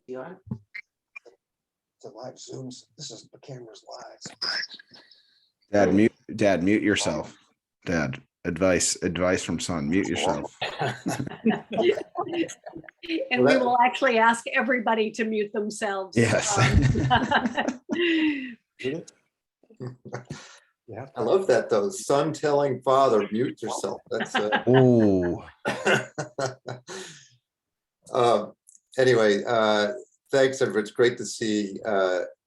Yeah. The live Zooms. This is the camera's live. Dad, mute yourself. Dad, advice from son, mute yourself. And we will actually ask everybody to mute themselves. Yes. Yeah. I love that though. Son telling father, mute yourself. That's Oh, anyway, thanks everybody. It's great to see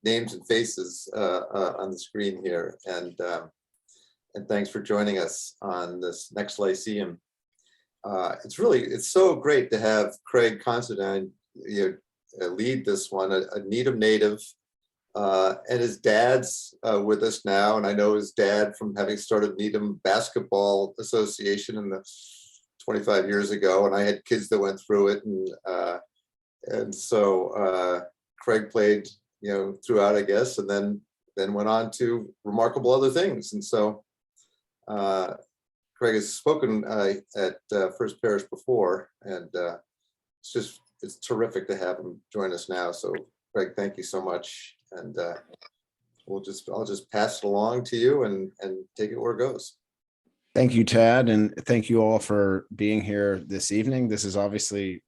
names and faces on the screen here, and thanks for joining us on this next Lyceum. It's so great to have Craig Considine lead this one, a Needham native, and his dad's with us now, and I know his dad from having started Needham Basketball Association in the 25 years ago, and I had kids that went through it, and so Craig played throughout, I guess, and then went on to remarkable other things, and so Craig has spoken at First Parish before, and it's terrific to have him join us now. So Craig, thank you so much, and I'll just pass it along to you and take it where it goes. thank you, Tad, and thank you all for being here this evening. This is obviously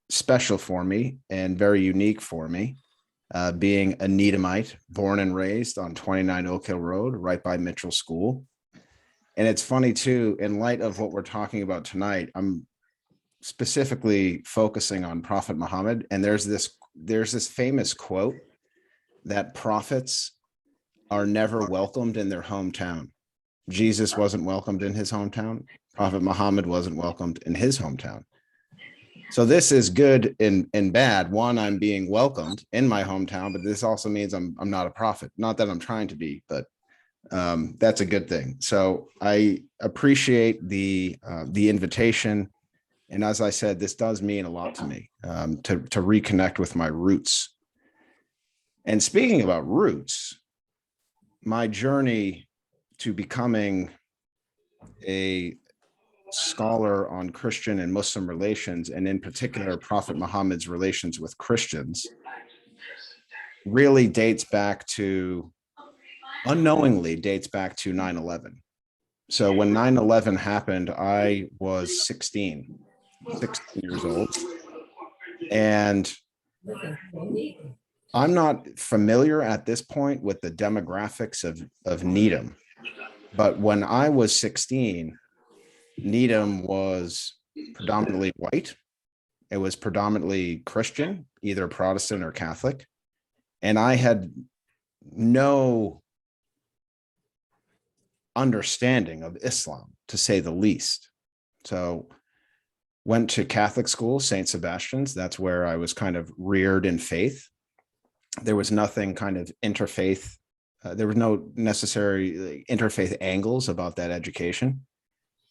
special for me and very unique for me, being a Needhamite, born and raised on 29 Oak Hill Road, right by Mitchell School. And it's funny too, in light of what we're talking about tonight, I'm specifically focusing on Prophet Muhammad. And there's this famous quote that prophets are never welcomed in their hometown. Jesus wasn't welcomed in his hometown. Prophet Muhammad wasn't welcomed in his hometown. So this is good and bad. One, I'm being welcomed in my hometown, but this also means I'm not a prophet. Not that I'm trying to be, but that's a good thing. So I appreciate the invitation. And as I said, this does mean a lot to me, to reconnect with my roots. And speaking about roots, my journey to becoming a scholar on Christian and Muslim relations, and in particular, Prophet Muhammad's relations with Christians, really unknowingly dates back to 9/11. So when 9/11 happened, I was 16 years old. And I'm not familiar at this point with the demographics of Needham. But when I was 16, Needham was predominantly white. It was predominantly Christian, either Protestant or Catholic. And I had no understanding of Islam, to say the least. So went to Catholic school, St. Sebastian's. That's where I was kind of reared in faith. There was nothing kind of interfaith. There was no necessary interfaith angles about that education.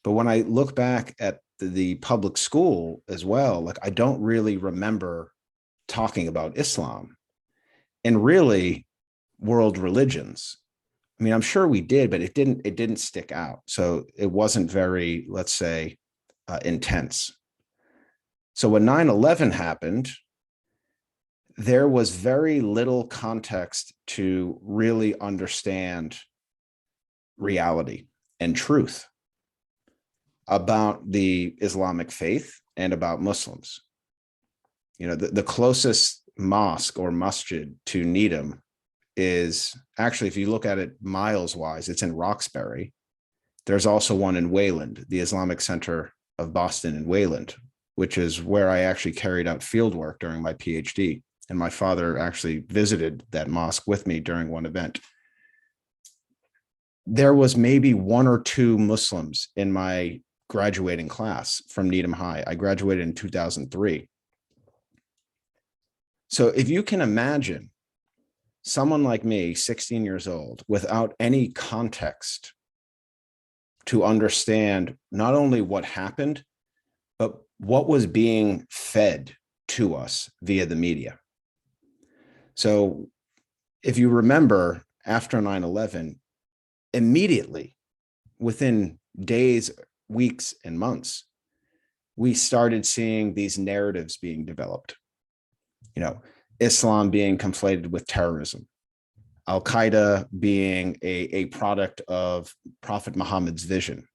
But when I look back at the public school as well, like I don't really remember talking about Islam and really world religions. I mean, I'm sure we did, but it didn't stick out. So it wasn't very, let's say, intense. So when 9/11 happened, there was very little context to really understand reality and truth about the Islamic faith and about Muslims. The closest mosque or masjid to Needham is actually, if you look at it miles wise, it's in Roxbury. There's also one in Wayland, the Islamic Center of Boston in Wayland, which is where I actually carried out field work during my PhD. And my father actually visited that mosque with me during one event. There was maybe one or two Muslims in my graduating class from Needham High. I graduated in 2003. So if you can imagine someone like me, 16 years old, without any context to understand not only what happened, but what was being fed to us via the media. So if you remember, after 9/11, immediately, within days, weeks, and months, we started seeing these narratives being developed. Islam being conflated with terrorism, Al-Qaeda being a product of Prophet Muhammad's vision.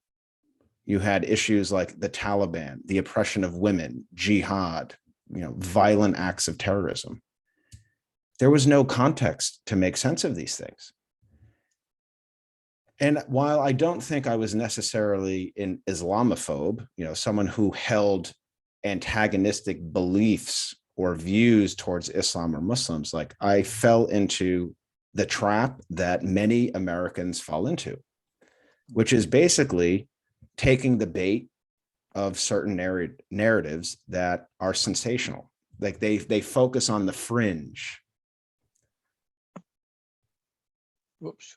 You had issues like the Taliban, the oppression of women, jihad, violent acts of terrorism. There was no context to make sense of these things. And while I don't think I was necessarily an Islamophobe, someone who held antagonistic beliefs or views towards Islam or Muslims, like I fell into the trap that many Americans fall into, which is basically taking the bait of certain narratives that are sensational. Like they focus on the fringe. Whoops.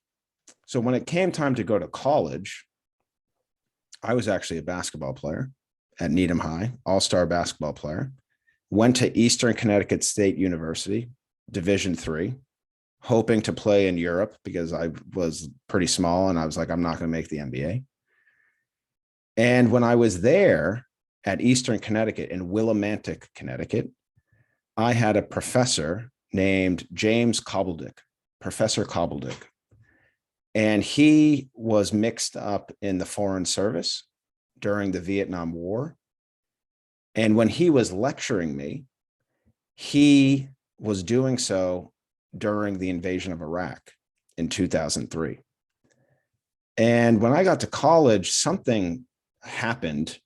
So when it came time to go to college, I was actually a basketball player at Needham High, all-star basketball player, went to Eastern Connecticut State University, Division III, hoping to play in Europe because I was pretty small and I was like, I'm not going to make the NBA. And when I was there at Eastern Connecticut in Willimantic, Connecticut, I had a professor named James Cobbledick, Professor Cobbledick. And he was mixed up in the Foreign Service during the Vietnam War. And when he was lecturing me, he was doing so during the invasion of Iraq in 2003. And when I got to college, something happened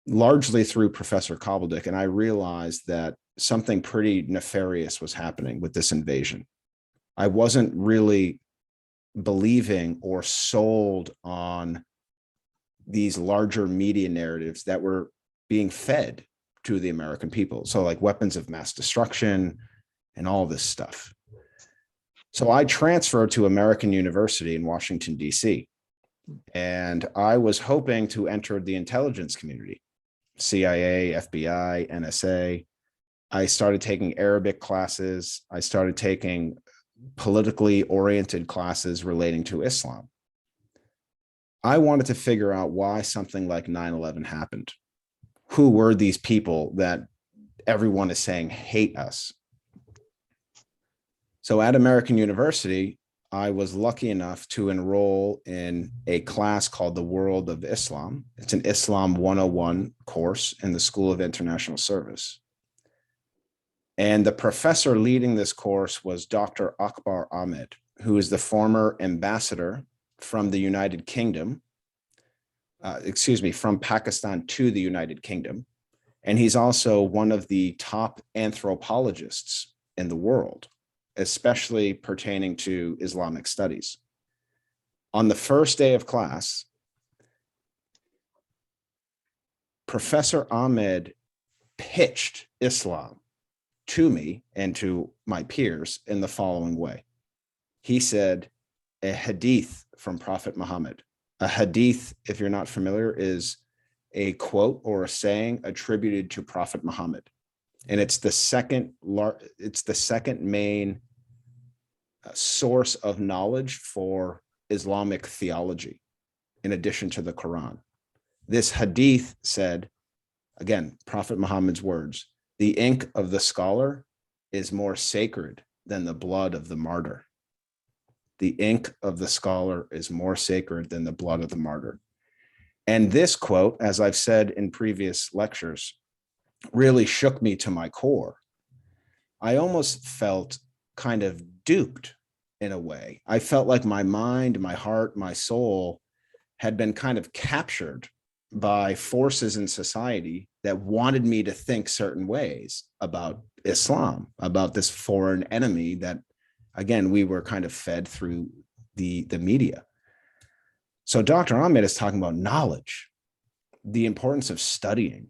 largely through Professor Cobbledick. And I realized that something pretty nefarious was happening with this invasion. I wasn't really believing or sold on these larger media narratives that were being fed to the American people. So like weapons of mass destruction and all this stuff. So I transferred to American University in Washington, D.C. And I was hoping to enter the intelligence community, CIA, FBI, NSA. I started taking Arabic classes. I started taking politically oriented classes relating to Islam. I wanted to figure out why something like 9/11 happened. Who were these people that everyone is saying hate us? So at American University, I was lucky enough to enroll in a class called The World of Islam. It's an Islam 101 course in the School of International Service. And the professor leading this course was Dr. Akbar Ahmed, who is the former ambassador from the United Kingdom, from Pakistan to the United Kingdom. And he's also one of the top anthropologists in the world, especially pertaining to Islamic studies. On the first day of class, Professor Ahmed pitched Islam to me and to my peers in the following way. He said, a hadith from Prophet Muhammad. A hadith, if you're not familiar, is a quote or a saying attributed to Prophet Muhammad. And it's the second main source of knowledge for Islamic theology, in addition to the Quran. This hadith said, again, Prophet Muhammad's words, the ink of the scholar is more sacred than the blood of the martyr. The ink of the scholar is more sacred than the blood of the martyr. And this quote, as I've said in previous lectures, really shook me to my core. I almost felt kind of duped in a way. I felt like my mind, my heart, my soul had been kind of captured by forces in society that wanted me to think certain ways about Islam, about this foreign enemy that, again, we were kind of fed through the media. So Dr. Ahmed is talking about knowledge, the importance of studying,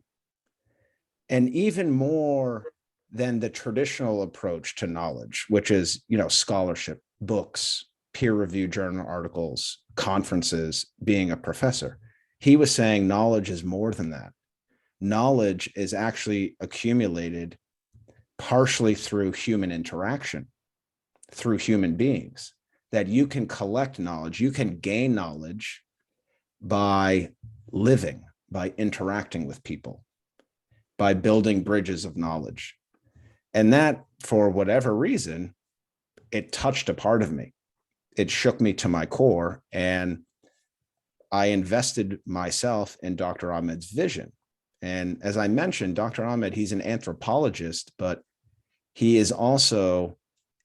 and even more than the traditional approach to knowledge, which is, scholarship, books, peer-reviewed journal articles, conferences, being a professor. He was saying knowledge is more than that. Knowledge is actually accumulated partially through human interaction, through human beings, that you can collect knowledge, you can gain knowledge by living, by interacting with people, by building bridges of knowledge. And that, for whatever reason, it touched a part of me. It shook me to my core, and I invested myself in Dr. Ahmed's vision. And as I mentioned, Dr. Ahmed, he's an anthropologist, but he is also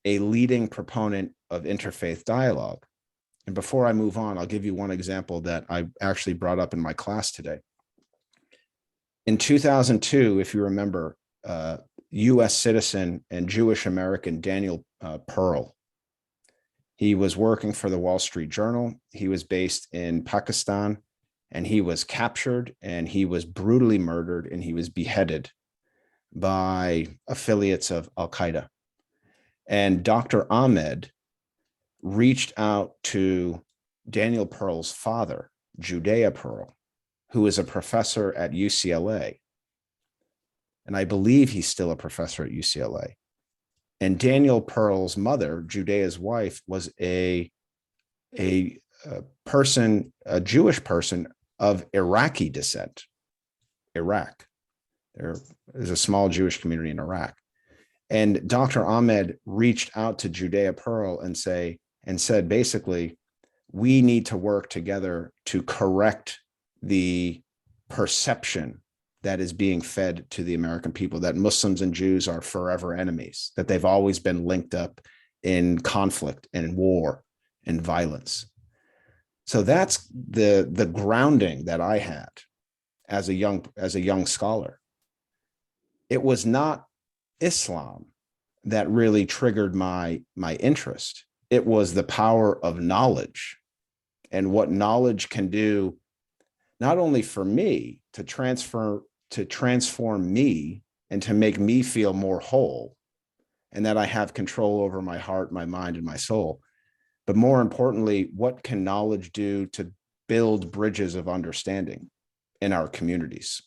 a leading proponent of interfaith dialogue. And before I move on, I'll give you one example that I actually brought up in my class today. In 2002, if you remember, US citizen and Jewish American Daniel Pearl, he was working for the Wall Street Journal. He was based in Pakistan, and he was captured, and he was brutally murdered, and he was beheaded by affiliates of Al-Qaeda. And Dr. Ahmed reached out to Daniel Pearl's father, Judea Pearl, who is a professor at UCLA. And I believe he's still a professor at UCLA. And Daniel Pearl's mother, Judea's wife, was a Jewish person of Iraqi descent. Iraq. There is a small Jewish community in Iraq. And Dr. Ahmed reached out to Judea Pearl and said, basically, we need to work together to correct the perception that is being fed to the American people, that Muslims and Jews are forever enemies, that they've always been linked up in conflict and war and violence. So that's the grounding that I had as a young scholar. It was not Islam that really triggered my interest. It was the power of knowledge and what knowledge can do, not only for me to transform me and to make me feel more whole, and that I have control over my heart, my mind, and my soul, but more importantly, what can knowledge do to build bridges of understanding in our communities?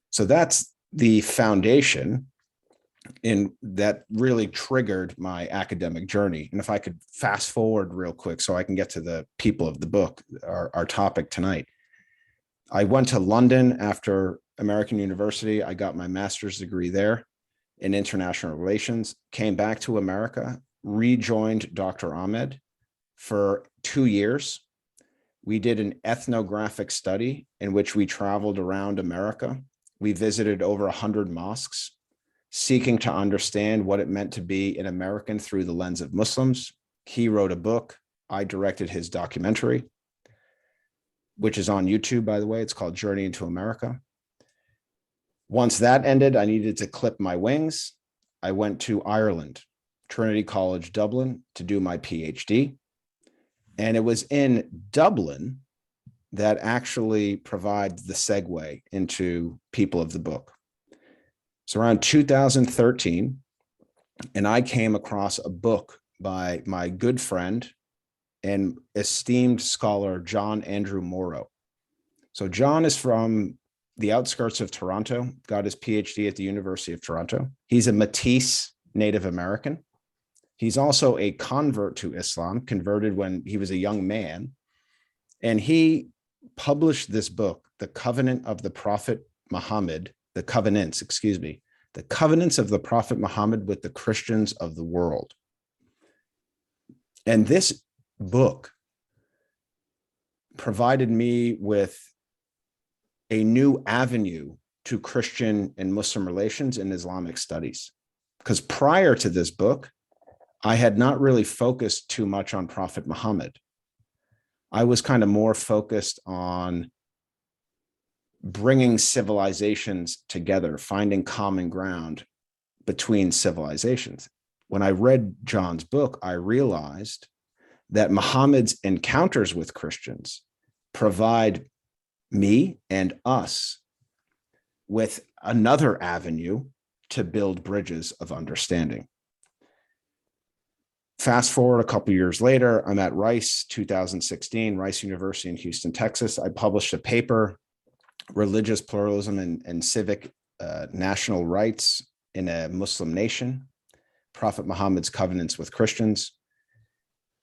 So that's the foundation that really triggered my academic journey. And if I could fast forward real quick so I can get to the people of the book, our topic tonight. I went to London after American University. I got my master's degree there in international relations, came back to America, rejoined Dr. Ahmed for 2 years. We did an ethnographic study in which we traveled around America. We visited over 100 mosques, seeking to understand what it meant to be an American through the lens of Muslims. He wrote a book. I directed his documentary, which is on YouTube, by the way. It's called Journey into America. Once that ended, I needed to clip my wings. I went to Ireland, Trinity College, Dublin, to do my PhD. And it was in Dublin that actually provides the segue into people of the book. It's around 2013, and I came across a book by my good friend and esteemed scholar, John Andrew Morrow. So John is from the outskirts of Toronto, got his PhD at the University of Toronto. He's a Métis Native American. He's also a convert to Islam, converted when he was a young man. And he published this book, The Covenant of the Prophet Muhammad, the Covenants of the Prophet Muhammad with the Christians of the world. And this book provided me with a new avenue to Christian and Muslim relations in Islamic studies. Because prior to this book, I had not really focused too much on Prophet Muhammad. I was kind of more focused on bringing civilizations together, finding common ground between civilizations. When I read John's book, I realized that Muhammad's encounters with Christians provide me and us with another avenue to build bridges of understanding. Fast forward a couple of years later, I'm at Rice, 2016, Rice University in Houston, Texas. I published a paper, Religious Pluralism and Civic National Rights in a Muslim Nation, Prophet Muhammad's Covenants with Christians.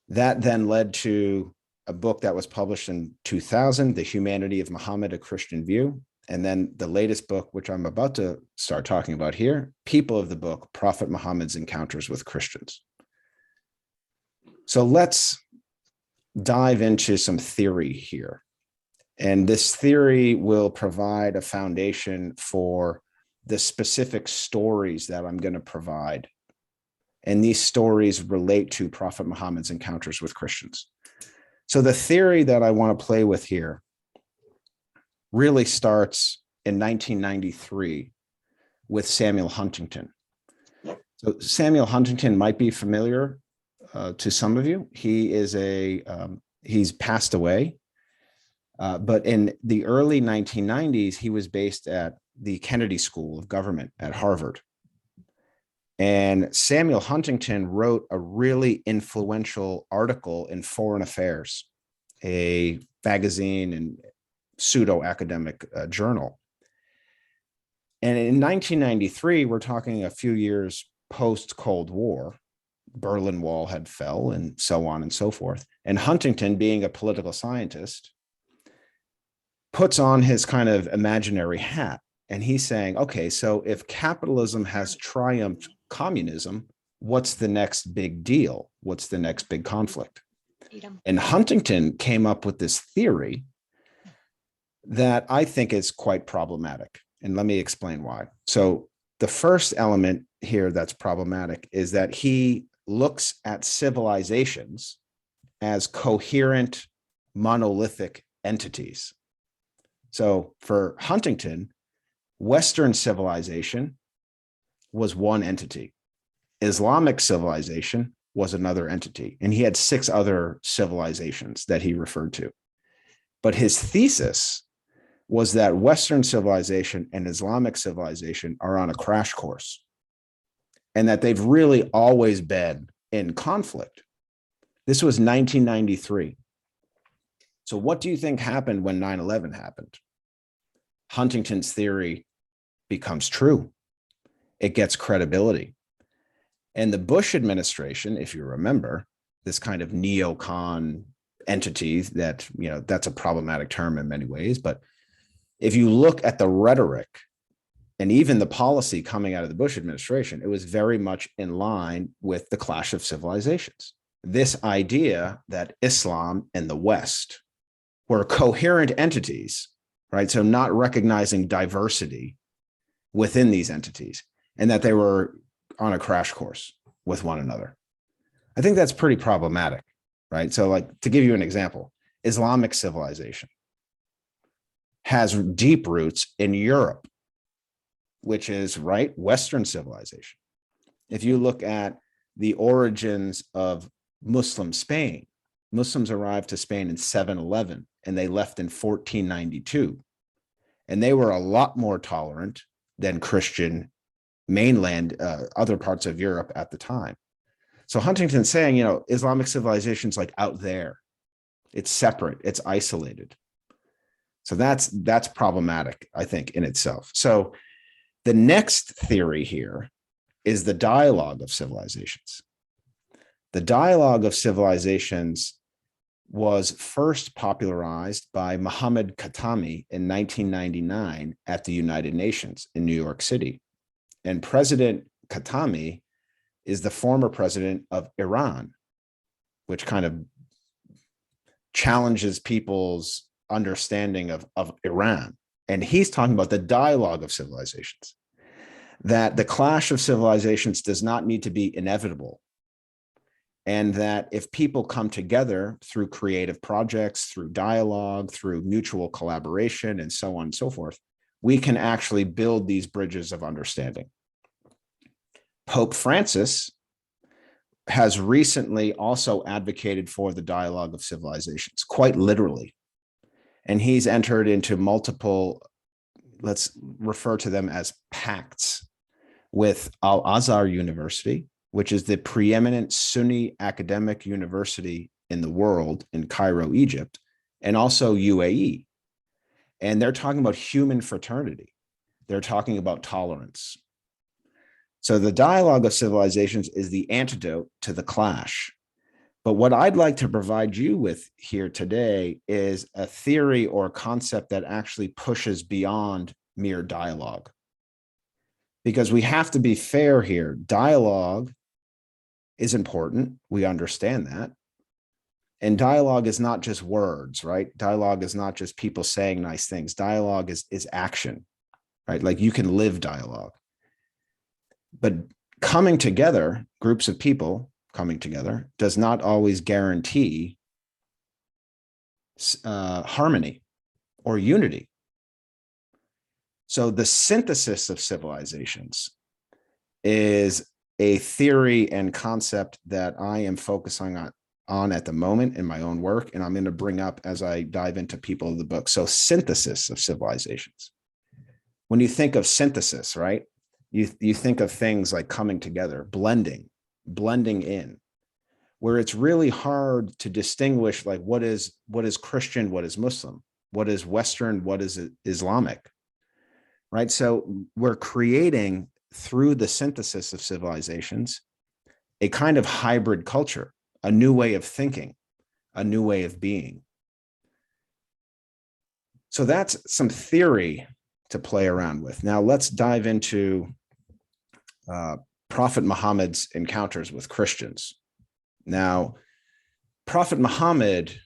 That then led to a book that was published in 2000, The Humanity of Muhammad, A Christian View. And then the latest book, which I'm about to start talking about here, People of the Book, Prophet Muhammad's Encounters with Christians. So let's dive into some theory here. And this theory will provide a foundation for the specific stories that I'm going to provide. And these stories relate to Prophet Muhammad's encounters with Christians. So the theory that I want to play with here really starts in 1993 with Samuel Huntington. So Samuel Huntington might be familiar to some of you. He is he's passed away, but in the early 1990s, he was based at the Kennedy School of Government at Harvard. And Samuel Huntington wrote a really influential article in Foreign Affairs, a magazine and pseudo-academic journal. And in 1993, we're talking a few years post-Cold War, Berlin Wall had fell and so on and so forth. And Huntington, being a political scientist, puts on his kind of imaginary hat. And he's saying, okay, so if capitalism has triumphed communism, what's the next big deal? What's the next big conflict? And Huntington came up with this theory that I think is quite problematic. And let me explain why. So the first element here that's problematic is that he looks at civilizations as coherent, monolithic entities. So for Huntington, Western civilization was one entity. Islamic civilization was another entity. And he had 6 other civilizations that he referred to. But his thesis was that Western civilization and Islamic civilization are on a crash course, and that they've really always been in conflict. This was 1993. So what do you think happened when 9/11 happened? Huntington's theory becomes true. It gets credibility. And the Bush administration, if you remember, this kind of neocon entity that, that's a problematic term in many ways, but if you look at the rhetoric and even the policy coming out of the Bush administration, it was very much in line with the clash of civilizations. This idea that Islam and the West were coherent entities, right? So not recognizing diversity within these entities, and that they were on a crash course with one another. I think that's pretty problematic, right? So like, to give you an example, Islamic civilization has deep roots in Europe, which is right Western civilization. If you look at the origins of Muslim Spain, Muslims arrived to Spain in 711 and they left in 1492. And they were a lot more tolerant than Christian mainland, other parts of Europe at the time. So Huntington's saying, Islamic civilization's like out there. It's separate, it's isolated. So that's problematic, I think, in itself. So the next theory here is the dialogue of civilizations. The dialogue of civilizations was first popularized by Muhammad Khatami in 1999 at the United Nations in New York City. And President Khatami is the former president of Iran, which kind of challenges people's understanding of Iran. And he's talking about the dialogue of civilizations, that the clash of civilizations does not need to be inevitable. And that if people come together through creative projects, through dialogue, through mutual collaboration, and so on and so forth, we can actually build these bridges of understanding. Pope Francis has recently also advocated for the dialogue of civilizations, quite literally. And he's entered into multiple, let's refer to them as pacts, with Al-Azhar University, which is the preeminent Sunni academic university in the world in Cairo, Egypt, and also UAE. And they're talking about human fraternity. They're talking about tolerance. So the dialogue of civilizations is the antidote to the clash. But what I'd like to provide you with here today is a theory or concept that actually pushes beyond mere dialogue. Because we have to be fair here. Dialogue is important. We understand that. And dialogue is not just words, right? Dialogue is not just people saying nice things. Dialogue is action, right? Like you can live dialogue. But coming together, groups of people coming together, does not always guarantee harmony or unity. So the synthesis of civilizations is a theory and concept that I am focusing on at the moment in my own work, and I'm going to bring up as I dive into people of the book. So synthesis of civilizations. When you think of synthesis, right, you think of things like coming together, blending in, where it's really hard to distinguish like what is Christian, what is Muslim, what is Western, what is Islamic, right? So we're creating through the synthesis of civilizations a kind of hybrid culture, a new way of thinking, a new way of being. So that's some theory to play around with. Now let's dive into Prophet Muhammad's encounters with Christians. Now, Prophet Muhammad,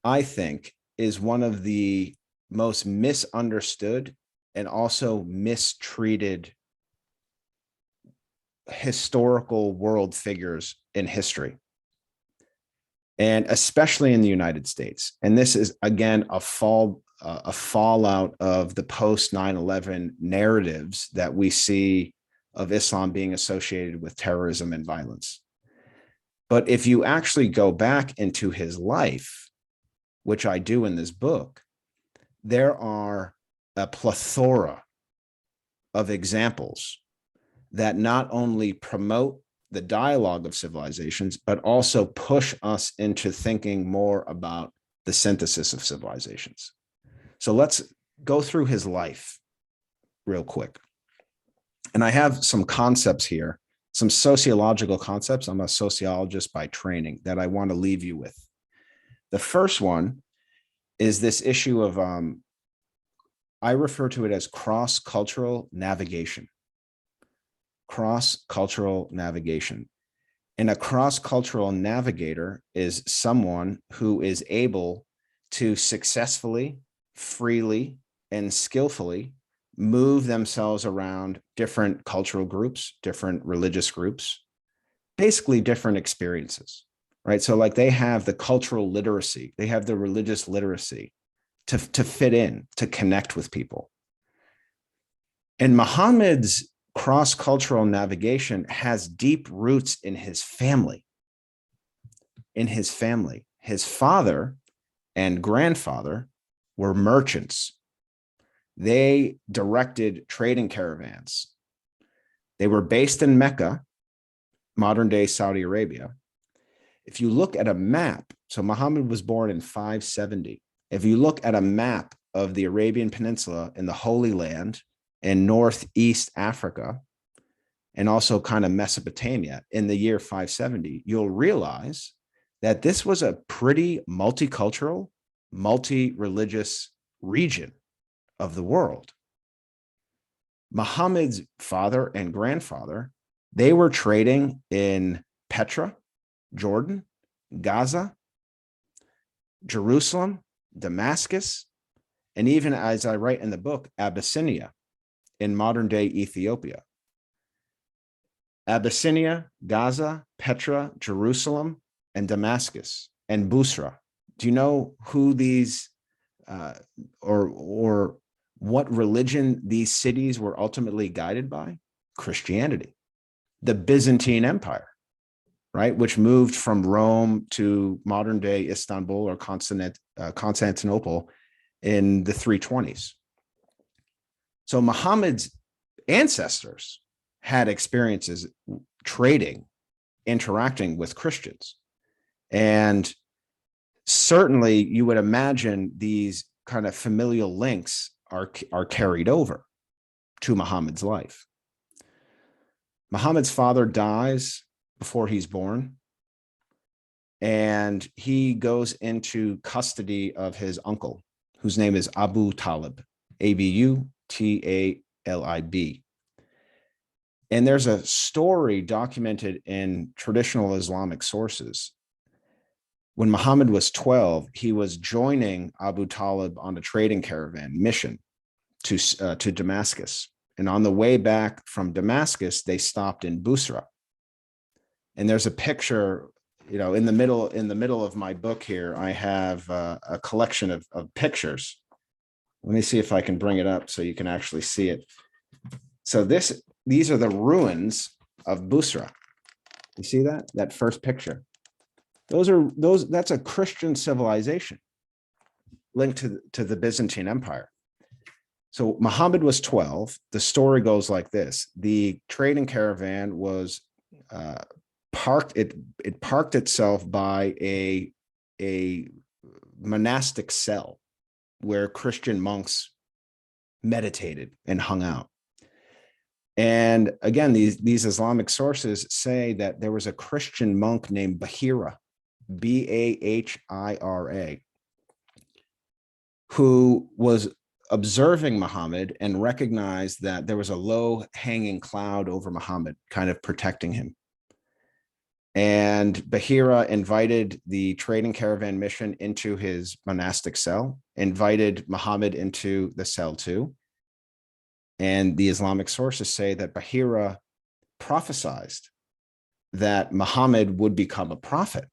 I think, is one of the most misunderstood and also mistreated historical world figures in history, and especially in the United States. And this is, again, a fallout of the post 9/11 narratives that we see of Islam being associated with terrorism and violence. But if you actually go back into his life, which I do in this book, there are a plethora of examples that not only promote the dialogue of civilizations, but also push us into thinking more about the synthesis of civilizations. So let's go through his life real quick. And I have some concepts here, some sociological concepts. I'm a sociologist by training that I want to leave you with. The first one is this issue of, I refer to it as cross-cultural navigation. Cross-cultural navigation. And a cross-cultural navigator is someone who is able to successfully, freely, and skillfully move themselves around different cultural groups, different religious groups, basically different experiences, right? So like they have the cultural literacy, they have the religious literacy to fit in, to connect with people. And Muhammad's cross-cultural navigation has deep roots in his family. His father and grandfather were merchants. They directed trading caravans. They were based in Mecca, modern-day Saudi Arabia. If you look at a map, so Muhammad was born in 570. If you look at a map of the Arabian Peninsula in the Holy Land and Northeast Africa, and also kind of Mesopotamia in the year 570, you'll realize that this was a pretty multicultural, multi-religious region of the world. Muhammad's father and grandfather, they were trading in Petra, Jordan, Gaza, Jerusalem, Damascus, and even, as I write in the book, Abyssinia in modern-day Ethiopia. Abyssinia, Gaza, Petra, Jerusalem, and Damascus, and Busra. Do you know who these or what religion these cities were ultimately guided by? Christianity, the Byzantine Empire, right? Which moved from Rome to modern day Istanbul or Constantinople in the 320s. So Muhammad's ancestors had experiences trading, interacting with Christians. And certainly you would imagine these kind of familial links are carried over to Muhammad's life. Muhammad's father dies before he's born. and he goes into custody of his uncle, whose name is Abu Talib, Abutalib. And there's a story documented in traditional Islamic sources. When Muhammad was 12, he was joining Abu Talib on a trading caravan mission to Damascus. And on the way back from Damascus, they stopped in Busra. And there's a picture, in the middle of my book here, I have a collection of pictures. Let me see if I can bring it up so you can actually see it. So these are the ruins of Busra. You see that first picture? That's a Christian civilization linked to the Byzantine Empire. So Muhammad was 12. The story goes like this. The trading caravan was parked. It parked itself by a monastic cell where Christian monks meditated and hung out. And again, these Islamic sources say that there was a Christian monk named Bahira, Bahira, who was observing Muhammad and recognized that there was a low hanging cloud over Muhammad, kind of protecting him. And Bahira invited the trading caravan mission into his monastic cell, invited Muhammad into the cell too. And the Islamic sources say that Bahira prophesied that Muhammad would become a prophet.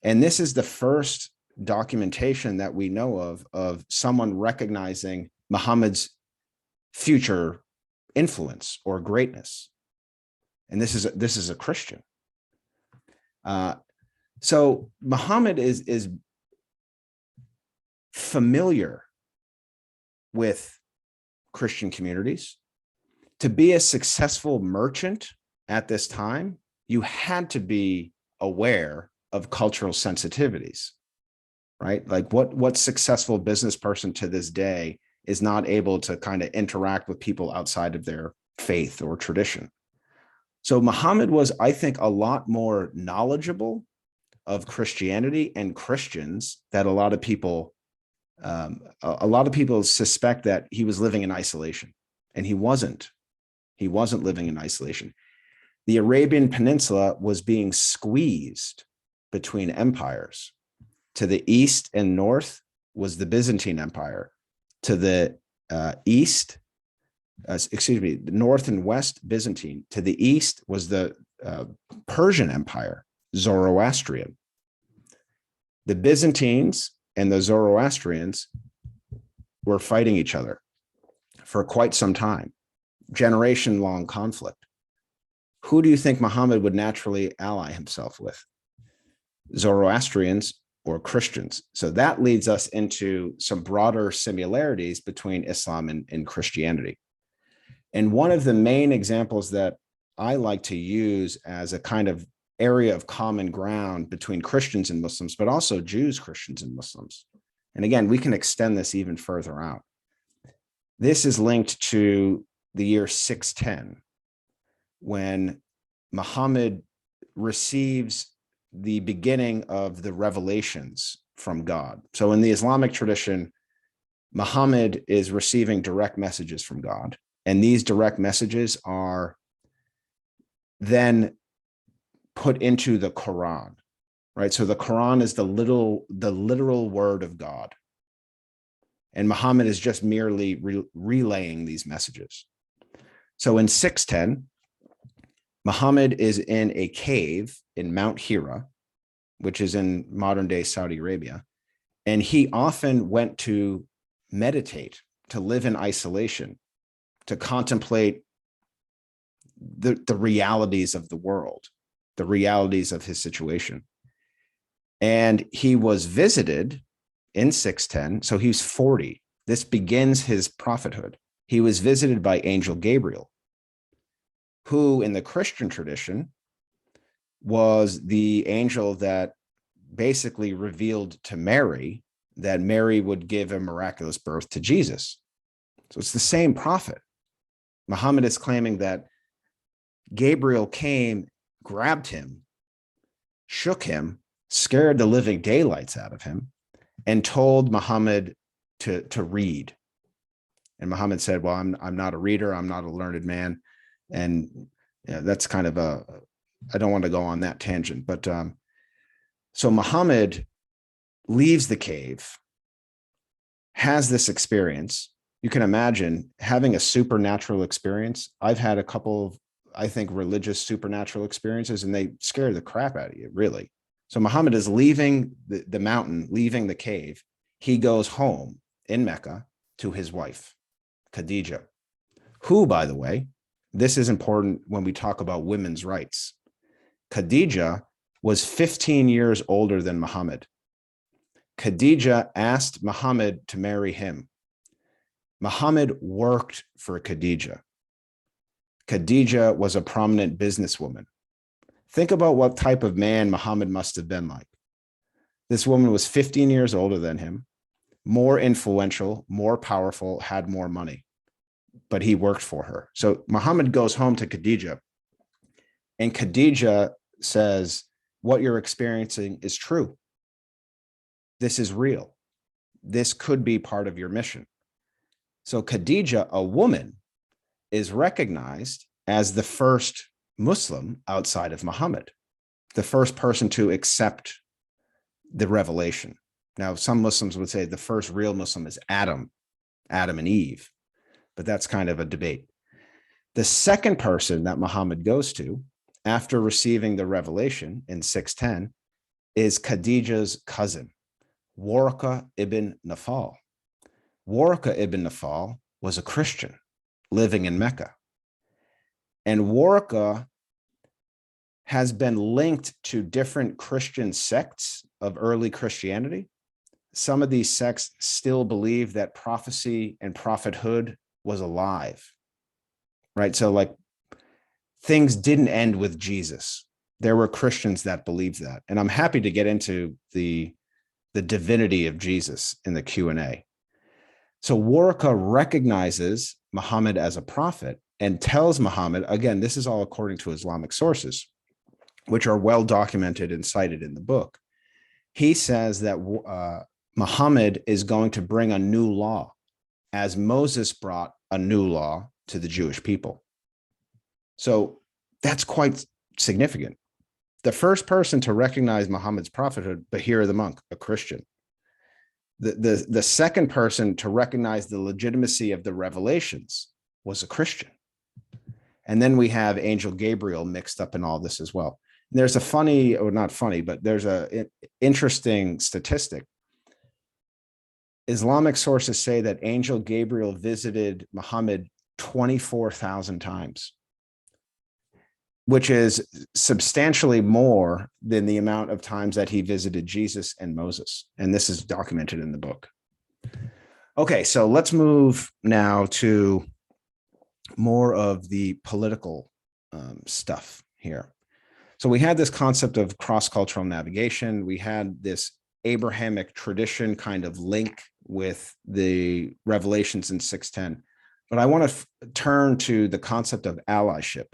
And this is the first documentation that we know of someone recognizing Muhammad's future influence or greatness. And this is a Christian. So Muhammad is familiar with Christian communities. To be a successful merchant at this time, you had to be aware of cultural sensitivities, right? Like what successful business person to this day is not able to kind of interact with people outside of their faith or tradition. So Muhammad was, I think, a lot more knowledgeable of Christianity and Christians that a lot of people suspect that he was living in isolation, and he wasn't. He wasn't living in isolation. The Arabian Peninsula was being squeezed between empires. To the east and north was the Byzantine Empire. To the north and west, Byzantine. To the east was the Persian Empire, Zoroastrian. The Byzantines and the Zoroastrians were fighting each other for quite some time, generation-long conflict. Who do you think Muhammad would naturally ally himself with? Zoroastrians or Christians? So that leads us into some broader similarities between Islam and Christianity. And one of the main examples that I like to use as a kind of area of common ground between Christians and Muslims, but also Jews, Christians, and Muslims. And again, we can extend this even further out. This is linked to the year 610, when Muhammad receives the beginning of the revelations from God. So in the Islamic tradition, Muhammad is receiving direct messages from God. And these direct messages are then put into the Quran, right? So the Quran is the literal word of God. And Muhammad is just merely relaying these messages. So in 610, Muhammad is in a cave in Mount Hira, which is in modern day Saudi Arabia. And he often went to meditate, to live in isolation, to contemplate the realities of the world, the realities of his situation. And he was visited in 610. So he's 40. This begins his prophethood. He was visited by Angel Gabriel, who in the Christian tradition was the angel that basically revealed to Mary that Mary would give a miraculous birth to Jesus. So it's the same prophet. Muhammad is claiming that Gabriel came, grabbed him, shook him, scared the living daylights out of him, and told Muhammad to read. And Muhammad said, well, I'm not a reader. I'm not a learned man. And that's kind of I don't want to go on that tangent, but so Muhammad leaves the cave, has this experience. You can imagine having a supernatural experience. I've had a couple of, I think, religious supernatural experiences, and they scare the crap out of you, really. So Muhammad is leaving the mountain, leaving the cave. He goes home in Mecca to his wife, Khadija, who, by the way, this is important when we talk about women's rights. Khadija was 15 years older than Muhammad. Khadija asked Muhammad to marry him. Muhammad worked for Khadija. Khadija was a prominent businesswoman. Think about what type of man Muhammad must have been like. This woman was 15 years older than him, more influential, more powerful, had more money, but he worked for her. So Muhammad goes home to Khadija, and Khadija says, what you're experiencing is true. This is real. This could be part of your mission. So Khadija, a woman, is recognized as the first Muslim outside of Muhammad, the first person to accept the revelation. Now, some Muslims would say the first real Muslim is Adam and Eve, but that's kind of a debate. The second person that Muhammad goes to after receiving the revelation in 610 is Khadija's cousin, Warqa ibn Nawfal. Warqa ibn Nawfal was a Christian living in Mecca. And Warqa has been linked to different Christian sects of early Christianity. Some of these sects still believe that prophecy and prophethood was alive, right? So like things didn't end with Jesus. There were Christians that believed that. And I'm happy to get into the divinity of Jesus in the Q&A. So Warqa recognizes Muhammad as a prophet and tells Muhammad, again, this is all according to Islamic sources, which are well documented and cited in the book. He says that Muhammad is going to bring a new law, as Moses brought a new law to the Jewish people. So that's quite significant. The first person to recognize Muhammad's prophethood, Bahir the monk, a Christian. The second person to recognize the legitimacy of the revelations was a Christian. And then we have Angel Gabriel mixed up in all this as well. And there's a funny, or not funny, but there's an interesting statistic. Islamic sources say that Angel Gabriel visited Muhammad 24,000 times, which is substantially more than the amount of times that he visited Jesus and Moses. And this is documented in the book. Okay, so let's move now to more of the political stuff here. So we had this concept of cross-cultural navigation. We had this Abrahamic tradition kind of link with the revelations in 610. But I want to turn to the concept of allyship,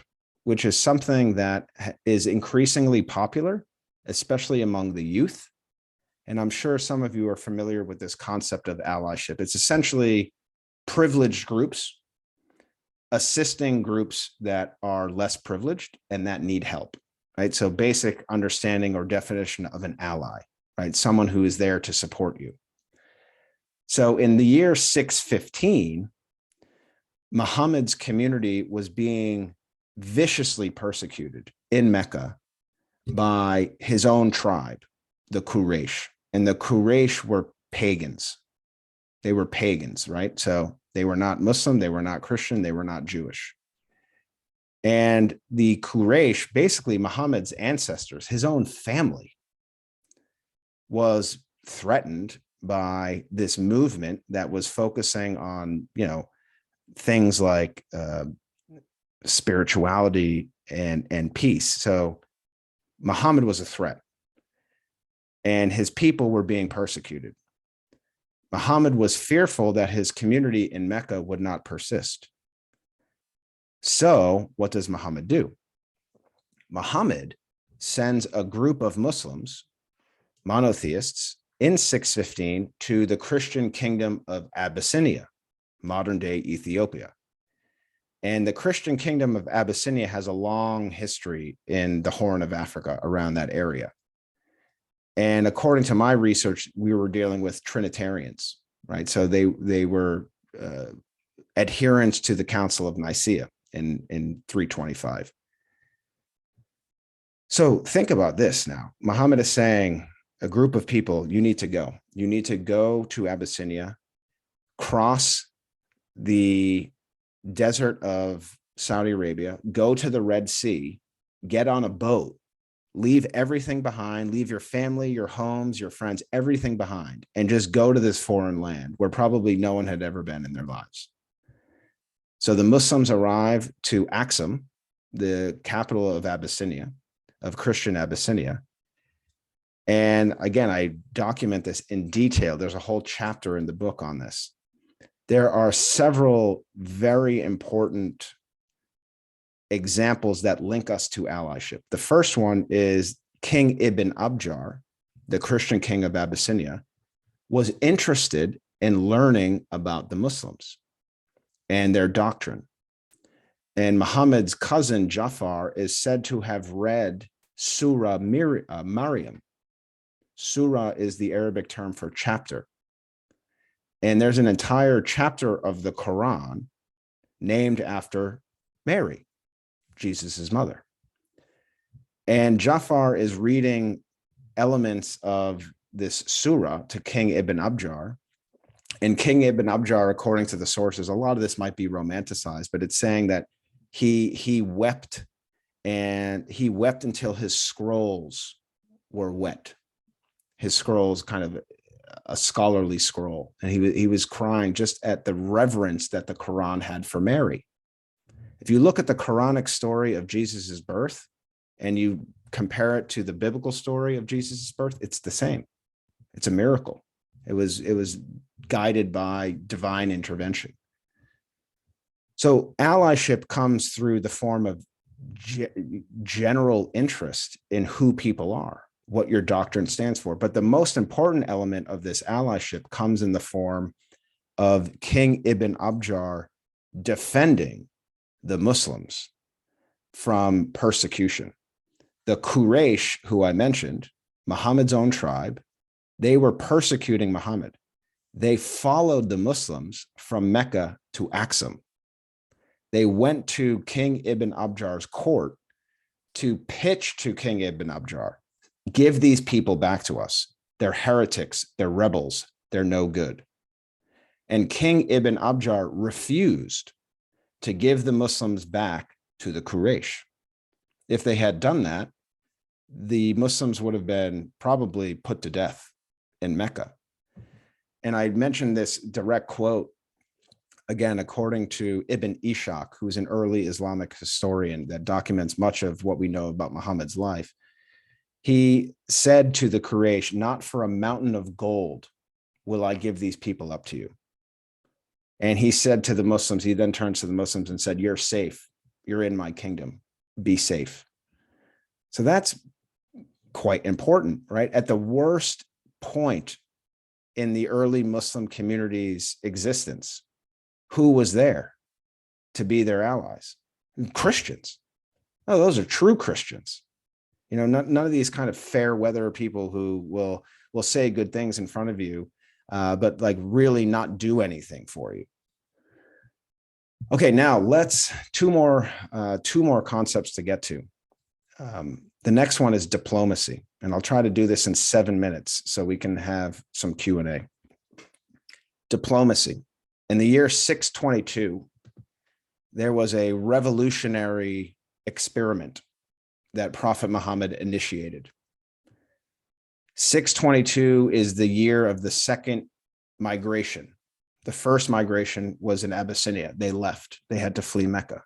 which is something that is increasingly popular, especially among the youth. And I'm sure some of you are familiar with this concept of allyship. It's essentially privileged groups assisting groups that are less privileged and that need help, right? So basic understanding or definition of an ally, right? Someone who is there to support you. So in the year 615, Muhammad's community was being viciously persecuted in Mecca by his own tribe, the Quraysh. And the Quraysh were pagans. They were pagans, right? So they were not Muslim, they were not Christian, they were not Jewish. And the Quraysh, basically Muhammad's ancestors, his own family, was threatened by this movement that was focusing on, things like spirituality and peace. So Muhammad was a threat, and his people were being persecuted. Muhammad was fearful that his community in Mecca would not persist. So what does Muhammad do? Muhammad sends a group of Muslims, monotheists, in 615 to the Christian kingdom of Abyssinia, modern day Ethiopia. And the Christian kingdom of Abyssinia has a long history in the Horn of Africa, around that area. And according to my research, we were dealing with Trinitarians, right? So they were adherents to the Council of Nicaea in 325. So think about this now. Muhammad is saying, a group of people, you need to go. You need to go to Abyssinia, cross the desert of Saudi Arabia, go to the Red Sea, get on a boat, leave everything behind, leave your family, your homes, your friends, everything behind, and just go to this foreign land where probably no one had ever been in their lives. So the Muslims arrive to Aksum, the capital of Abyssinia, of Christian Abyssinia. And again, I document this in detail. There's a whole chapter in the book on this. There are several very important examples that link us to allyship. The first one is King Ibn Abjar, the Christian king of Abyssinia, was interested in learning about the Muslims and their doctrine. And Muhammad's cousin Jafar is said to have read Surah Maryam. Surah is the Arabic term for chapter. And there's an entire chapter of the Quran named after Mary, Jesus's mother. And Jafar is reading elements of this surah to King Ibn Abjar. And King Ibn Abjar, according to the sources, a lot of this might be romanticized, but it's saying that he wept, and he wept until his scrolls were wet. His scrolls, kind of a scholarly scroll, and he was crying just at the reverence that the Quran had for Mary. If you look at the Quranic story of Jesus's birth and you compare it to the biblical story of Jesus's birth, it's the same. It's a miracle. It was guided by divine intervention. So allyship comes through the form of general interest in who people are, what your doctrine stands for. But the most important element of this allyship comes in the form of King Ibn Abjar defending the Muslims from persecution. The Quraysh, who I mentioned, Muhammad's own tribe, they were persecuting Muhammad. They followed the Muslims from Mecca to Aksum. They went to King Ibn Abjar's court to pitch to King Ibn Abjar, give these people back to us. They're heretics, they're rebels, they're no good. And King Ibn Abjar refused to give the Muslims back to the Quraysh. If they had done that, the Muslims would have been probably put to death in Mecca. And I mentioned this direct quote, again, according to Ibn Ishaq, who's an early Islamic historian that documents much of what we know about Muhammad's life. He said to the Quraysh, "Not for a mountain of gold will I give these people up to you." And he said to the Muslims, he then turns to the Muslims and said, "You're safe. You're in my kingdom. Be safe." So that's quite important, right? At the worst point in the early Muslim community's existence, who was there to be their allies? Christians. Oh, those are true Christians. You know, none of these kind of fair weather people who will say good things in front of you, but like really not do anything for you. Okay, now let's two more concepts to get to. The next one is diplomacy, and I'll try to do this in 7 minutes so we can have some Q&A. Diplomacy. In the year 622, there was a revolutionary experiment that Prophet Muhammad initiated. 622 is the year of the second migration. The first migration was in Abyssinia. They left. They had to flee Mecca.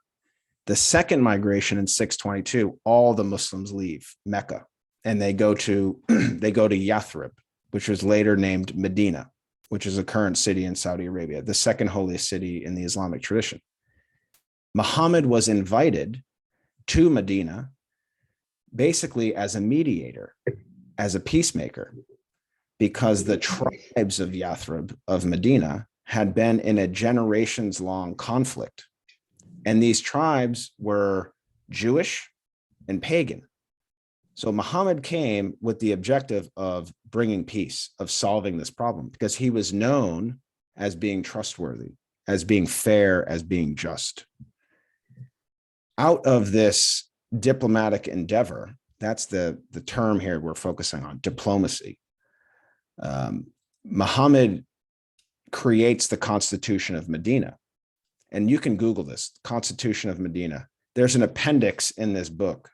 The second migration in 622, all the Muslims leave Mecca and they go to Yathrib, which was later named Medina, which is a current city in Saudi Arabia, the second holiest city in the Islamic tradition. Muhammad was invited to Medina basically as a mediator, as a peacemaker, because the tribes of Yathrib, of Medina, had been in a generations-long conflict. And these tribes were Jewish and pagan. So Muhammad came with the objective of bringing peace, of solving this problem, because he was known as being trustworthy, as being fair, as being just. Out of this diplomatic endeavor, that's the term here we're focusing on, diplomacy. Muhammad creates the Constitution of Medina. And you can Google this, Constitution of Medina. There's an appendix in this book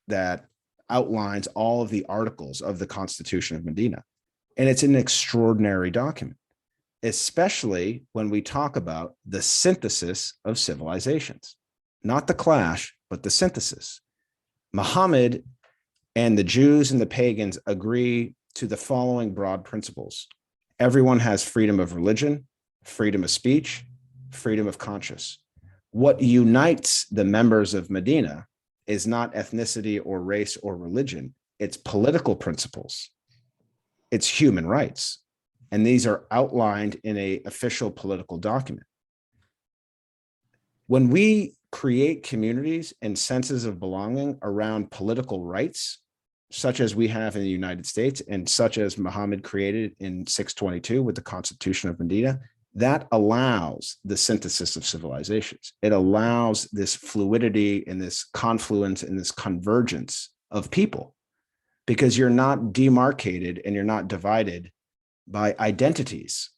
that outlines all of the articles of the Constitution of Medina. And it's an extraordinary document, especially when we talk about the synthesis of civilizations, not the clash, but the synthesis. Muhammad and the Jews and the pagans agree to the following broad principles. Everyone has freedom of religion, freedom of speech, freedom of conscience. What unites the members of Medina is not ethnicity or race or religion. It's political principles. It's human rights. And these are outlined in an official political document. When we create communities and senses of belonging around political rights, such as we have in the United States and such as Muhammad created in 622 with the Constitution of Medina, that allows the synthesis of civilizations. It allows this fluidity and this confluence and this convergence of people, because you're not demarcated and you're not divided by identities.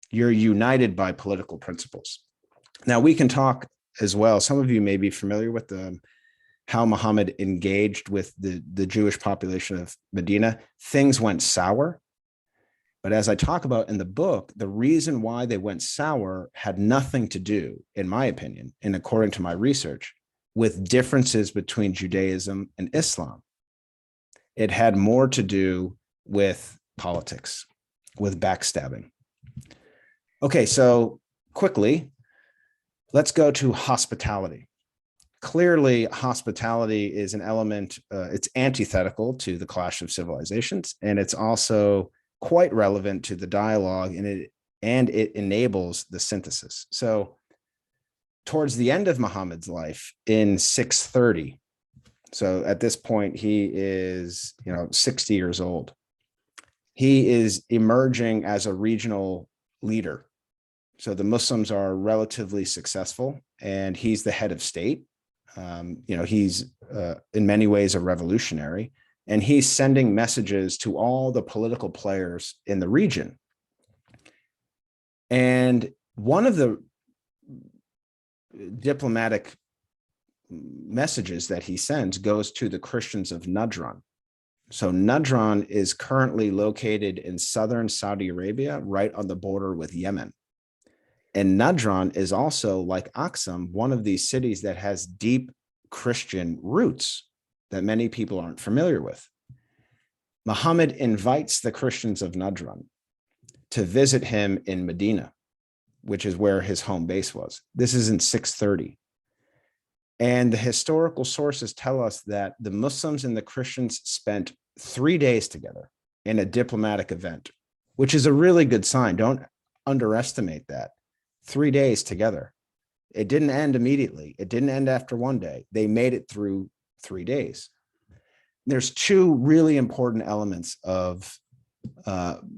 You're united by political principles. Now, we can talk as well. Some of you may be familiar with how Muhammad engaged with the Jewish population of Medina. Things went sour. But as I talk about in the book, the reason why they went sour had nothing to do, in my opinion, and according to my research, with differences between Judaism and Islam. It had more to do with politics, with backstabbing. Okay, so quickly, let's go to hospitality. Clearly, hospitality is an element, it's antithetical to the clash of civilizations, and it's also quite relevant to the dialogue, and it enables the synthesis. So towards the end of Muhammad's life in 630, so at this point, he is 60 years old. He is emerging as a regional leader. So the Muslims are relatively successful, and he's the head of state. He's in many ways a revolutionary, and he's sending messages to all the political players in the region. And one of the diplomatic messages that he sends goes to the Christians of Najran. So Najran is currently located in southern Saudi Arabia, right on the border with Yemen. And Najran is also, like Aksum, one of these cities that has deep Christian roots that many people aren't familiar with. Muhammad invites the Christians of Najran to visit him in Medina, which is where his home base was. This is in 630. And the historical sources tell us that the Muslims and the Christians spent 3 days together in a diplomatic event, which is a really good sign. Don't underestimate that. 3 days together. It didn't end immediately. It didn't end after 1 day. They made it through 3 days. There's two really important elements of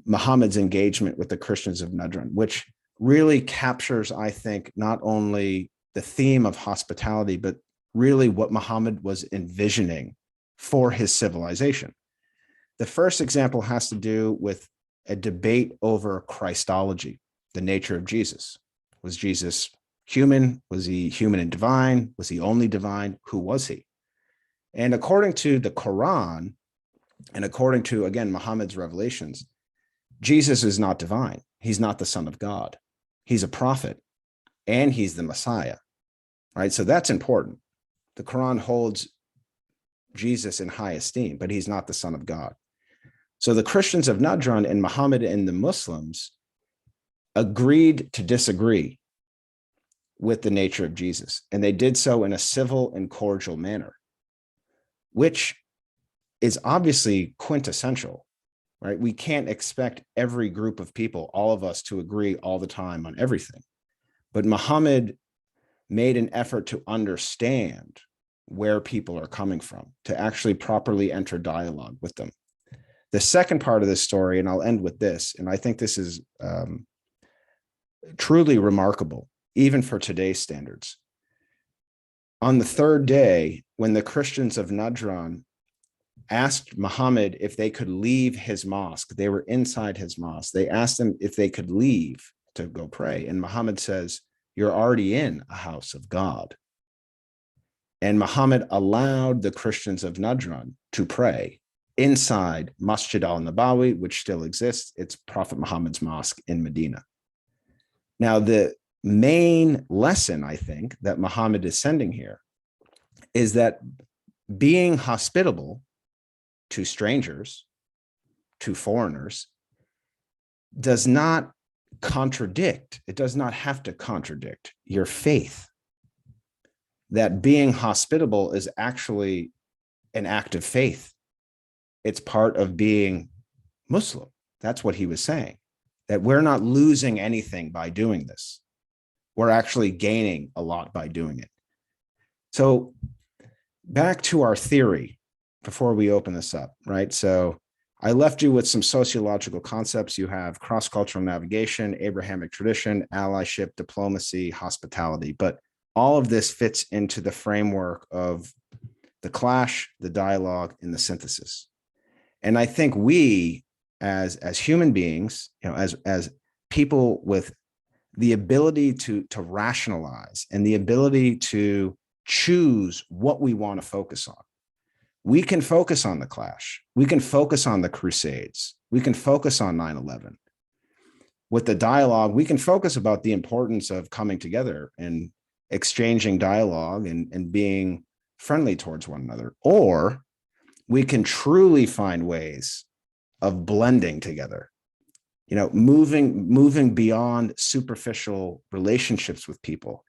Muhammad's engagement with the Christians of Najran, which really captures, I think, not only the theme of hospitality, but really what Muhammad was envisioning for his civilization. The first example has to do with a debate over Christology, the nature of Jesus. Was Jesus human? Was he human and divine? Was he only divine? Who was he? And according to the Quran, and according to, again, Muhammad's revelations, Jesus is not divine. He's not the Son of God. He's a prophet, and he's the Messiah, right? So that's important. The Quran holds Jesus in high esteem, but he's not the Son of God. So the Christians of Najran and Muhammad and the Muslims agreed to disagree with the nature of Jesus, and they did so in a civil and cordial manner. which is obviously quintessential, right? We can't expect every group of people, all of us, to agree all the time on everything. But Muhammad made an effort to understand where people are coming from, to actually properly enter dialogue with them. The second part of this story, and I'll end with this, and I think this is truly remarkable, even for today's standards. On the third day, when the Christians of Najran asked Muhammad if they could leave his mosque, they were inside his mosque. They asked him if they could leave to go pray. And Muhammad says, "You're already in a house of God." And Muhammad allowed the Christians of Najran to pray inside Masjid al-Nabawi, which still exists. It's Prophet Muhammad's mosque in Medina. Now, the main lesson, I think, that Muhammad is sending here is that being hospitable to strangers, to foreigners, does not contradict, it does not have to contradict your faith. That being hospitable is actually an act of faith. It's part of being Muslim. That's what he was saying, that we're not losing anything by doing this. We're actually gaining a lot by doing it. So back to our theory before we open this up, right? So I left you with some sociological concepts. You have cross-cultural navigation, Abrahamic tradition, allyship, diplomacy, hospitality, but all of this fits into the framework of the clash, the dialogue, and the synthesis. And I think we, as human beings, as people with the ability to rationalize and the ability to choose what we want to focus on, we can focus on the clash. We can focus on the Crusades. We can focus on 9/11. With the dialogue, we can focus about the importance of coming together and exchanging dialogue and being friendly towards one another. Or we can truly find ways of blending together, moving beyond superficial relationships with people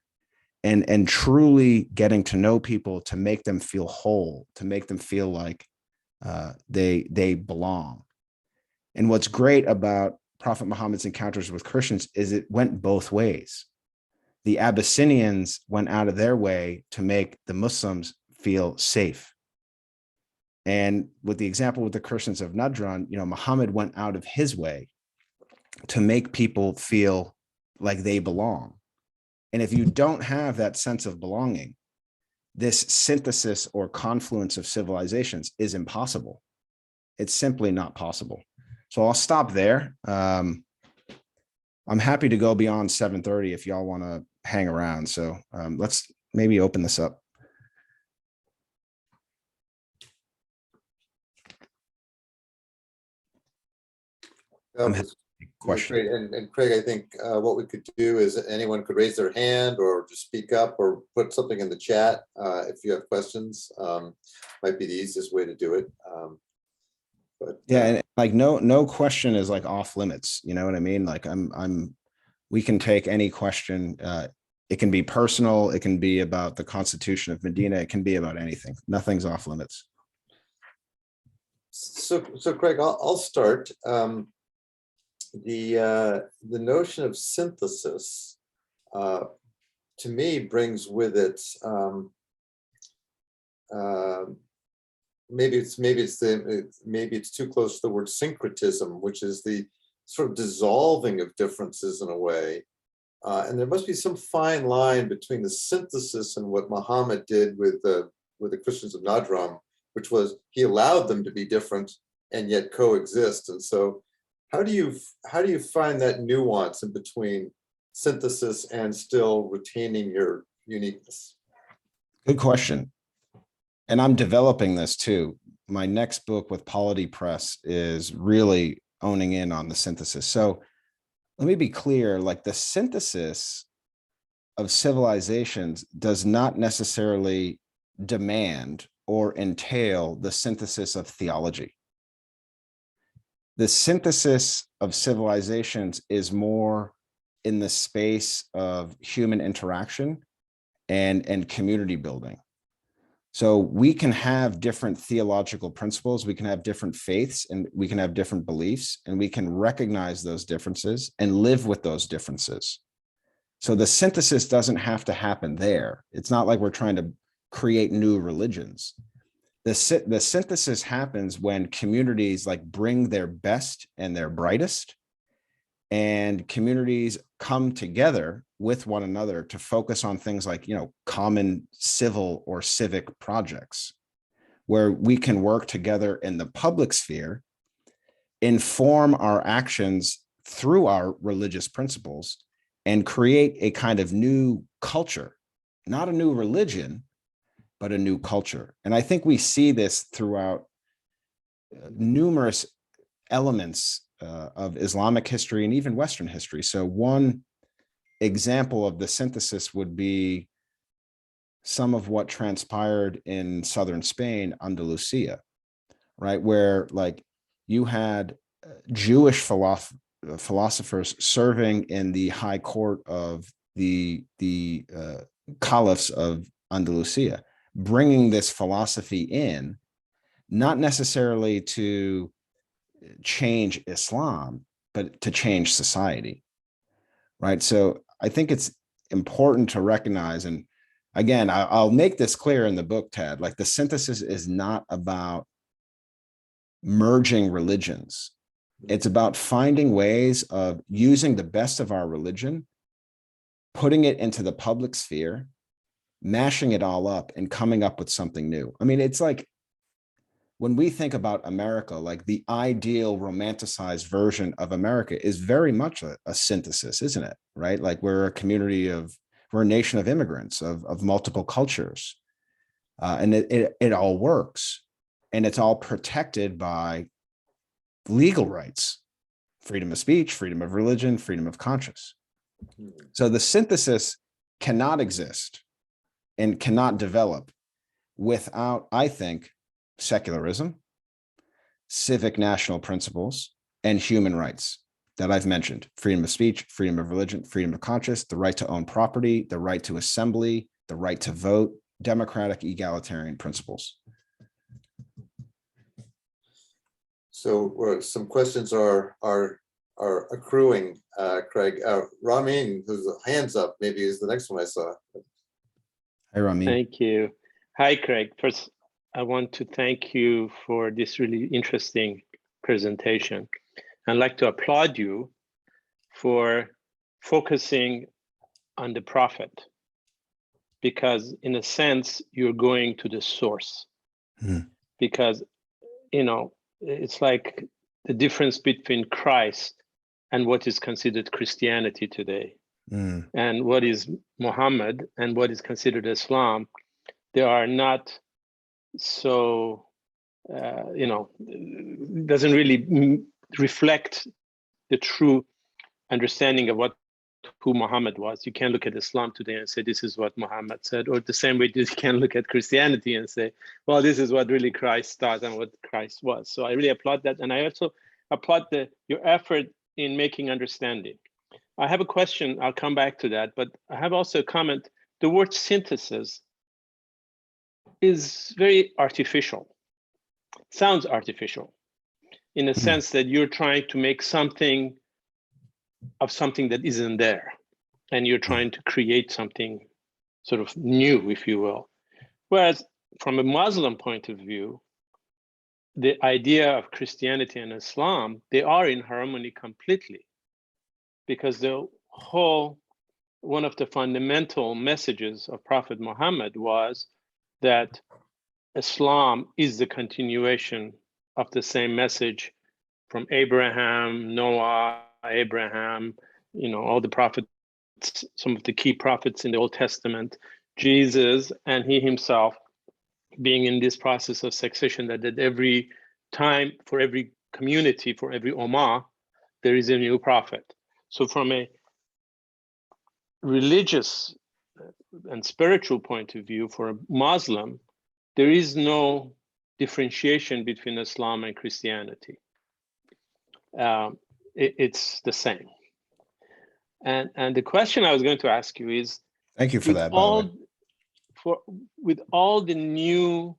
and truly getting to know people, to make them feel whole, to make them feel like they belong. And what's great about Prophet Muhammad's encounters with Christians is it went both ways. The Abyssinians went out of their way to make the Muslims feel safe. And with the example with the Christians of Najran, Muhammad went out of his way to make people feel like they belong. And if you don't have that sense of belonging, this synthesis or confluence of civilizations is impossible. It's simply not possible. So I'll stop there. I'm happy to go beyond 7:30 if y'all want to hang around. So let's maybe open this up. Question. Great. And Craig, I think what we could do is anyone could raise their hand or just speak up or put something in the chat if you have questions. Might be the easiest way to do it. But yeah, and like no question is like off limits. You know what I mean? Like we can take any question. It can be personal. It can be about the Constitution of Medina. It can be about anything. Nothing's off limits. So Craig, I'll start. The notion of synthesis to me brings with it maybe it's too close to the word syncretism, which is the sort of dissolving of differences in a way. And there must be some fine line between the synthesis and what Muhammad did with the Christians of Najran, which was he allowed them to be different and yet coexist. And so how do you find that nuance in between synthesis and still retaining your uniqueness? Good question. And I'm developing this too. My next book with Polity Press is really owning in on the synthesis. So let me be clear, like the synthesis of civilizations does not necessarily demand or entail the synthesis of theology. The synthesis of civilizations is more in the space of human interaction and community building. So we can have different theological principles, we can have different faiths, and we can have different beliefs, and we can recognize those differences and live with those differences. So the synthesis doesn't have to happen there. It's not like we're trying to create new religions. The synthesis happens when communities like bring their best and their brightest, and communities come together with one another to focus on things like, common civil or civic projects, where we can work together in the public sphere, inform our actions through our religious principles, and create a kind of new culture, not a new religion, but a new culture. And I think we see this throughout numerous elements of Islamic history and even Western history. So one example of the synthesis would be some of what transpired in southern Spain, Andalusia, right? Where like you had Jewish philosophers serving in the high court of the caliphs of Andalusia, bringing this philosophy in, not necessarily to change Islam, but to change society, right? So I think it's important to recognize, and again, I'll make this clear in the book, Ted, like the synthesis is not about merging religions. It's about finding ways of using the best of our religion, putting it into the public sphere, mashing it all up and coming up with something new. I mean, it's like when we think about America, like the ideal romanticized version of America is very much a synthesis, isn't it? Right? Like we're a nation of immigrants, of multiple cultures. And it all works. And it's all protected by legal rights, freedom of speech, freedom of religion, freedom of conscience. So the synthesis cannot exist and cannot develop without, I think, secularism, civic national principles, and human rights that I've mentioned: freedom of speech, freedom of religion, freedom of conscience, the right to own property, the right to assembly, the right to vote, democratic egalitarian principles. So some questions are accruing, Craig. Ramin, whose hands up, maybe is the next one I saw. Hi, Ramin. Thank you. Hi, Craig. First, I want to thank you for this really interesting presentation. I'd like to applaud you for focusing on the prophet, because in a sense, you're going to the source. Because, it's like the difference between Christ and what is considered Christianity today, and what is Muhammad and what is considered Islam. They are not so, doesn't really reflect the true understanding of who Muhammad was. You can't look at Islam today and say, this is what Muhammad said, or the same way you can look at Christianity and say, well, this is what really Christ taught and what Christ was. So I really applaud that. And I also applaud your effort in making understanding. I have a question, I'll come back to that, but I have also a comment. The word synthesis is very artificial. Sounds artificial in a sense that you're trying to make something of something that isn't there, and you're trying to create something sort of new, if you will. Whereas from a Muslim point of view, the idea of Christianity and Islam, they are in harmony completely, because one of the fundamental messages of Prophet Muhammad was that Islam is the continuation of the same message from Abraham, Noah, Abraham, all the prophets, some of the key prophets in the Old Testament, Jesus, and he himself being in this process of succession, that at every time, for every community, for every ummah, there is a new prophet. So from a religious and spiritual point of view, for a Muslim, there is no differentiation between Islam and Christianity. It's the same. And the question I was going to ask you is, thank you for that. with all the new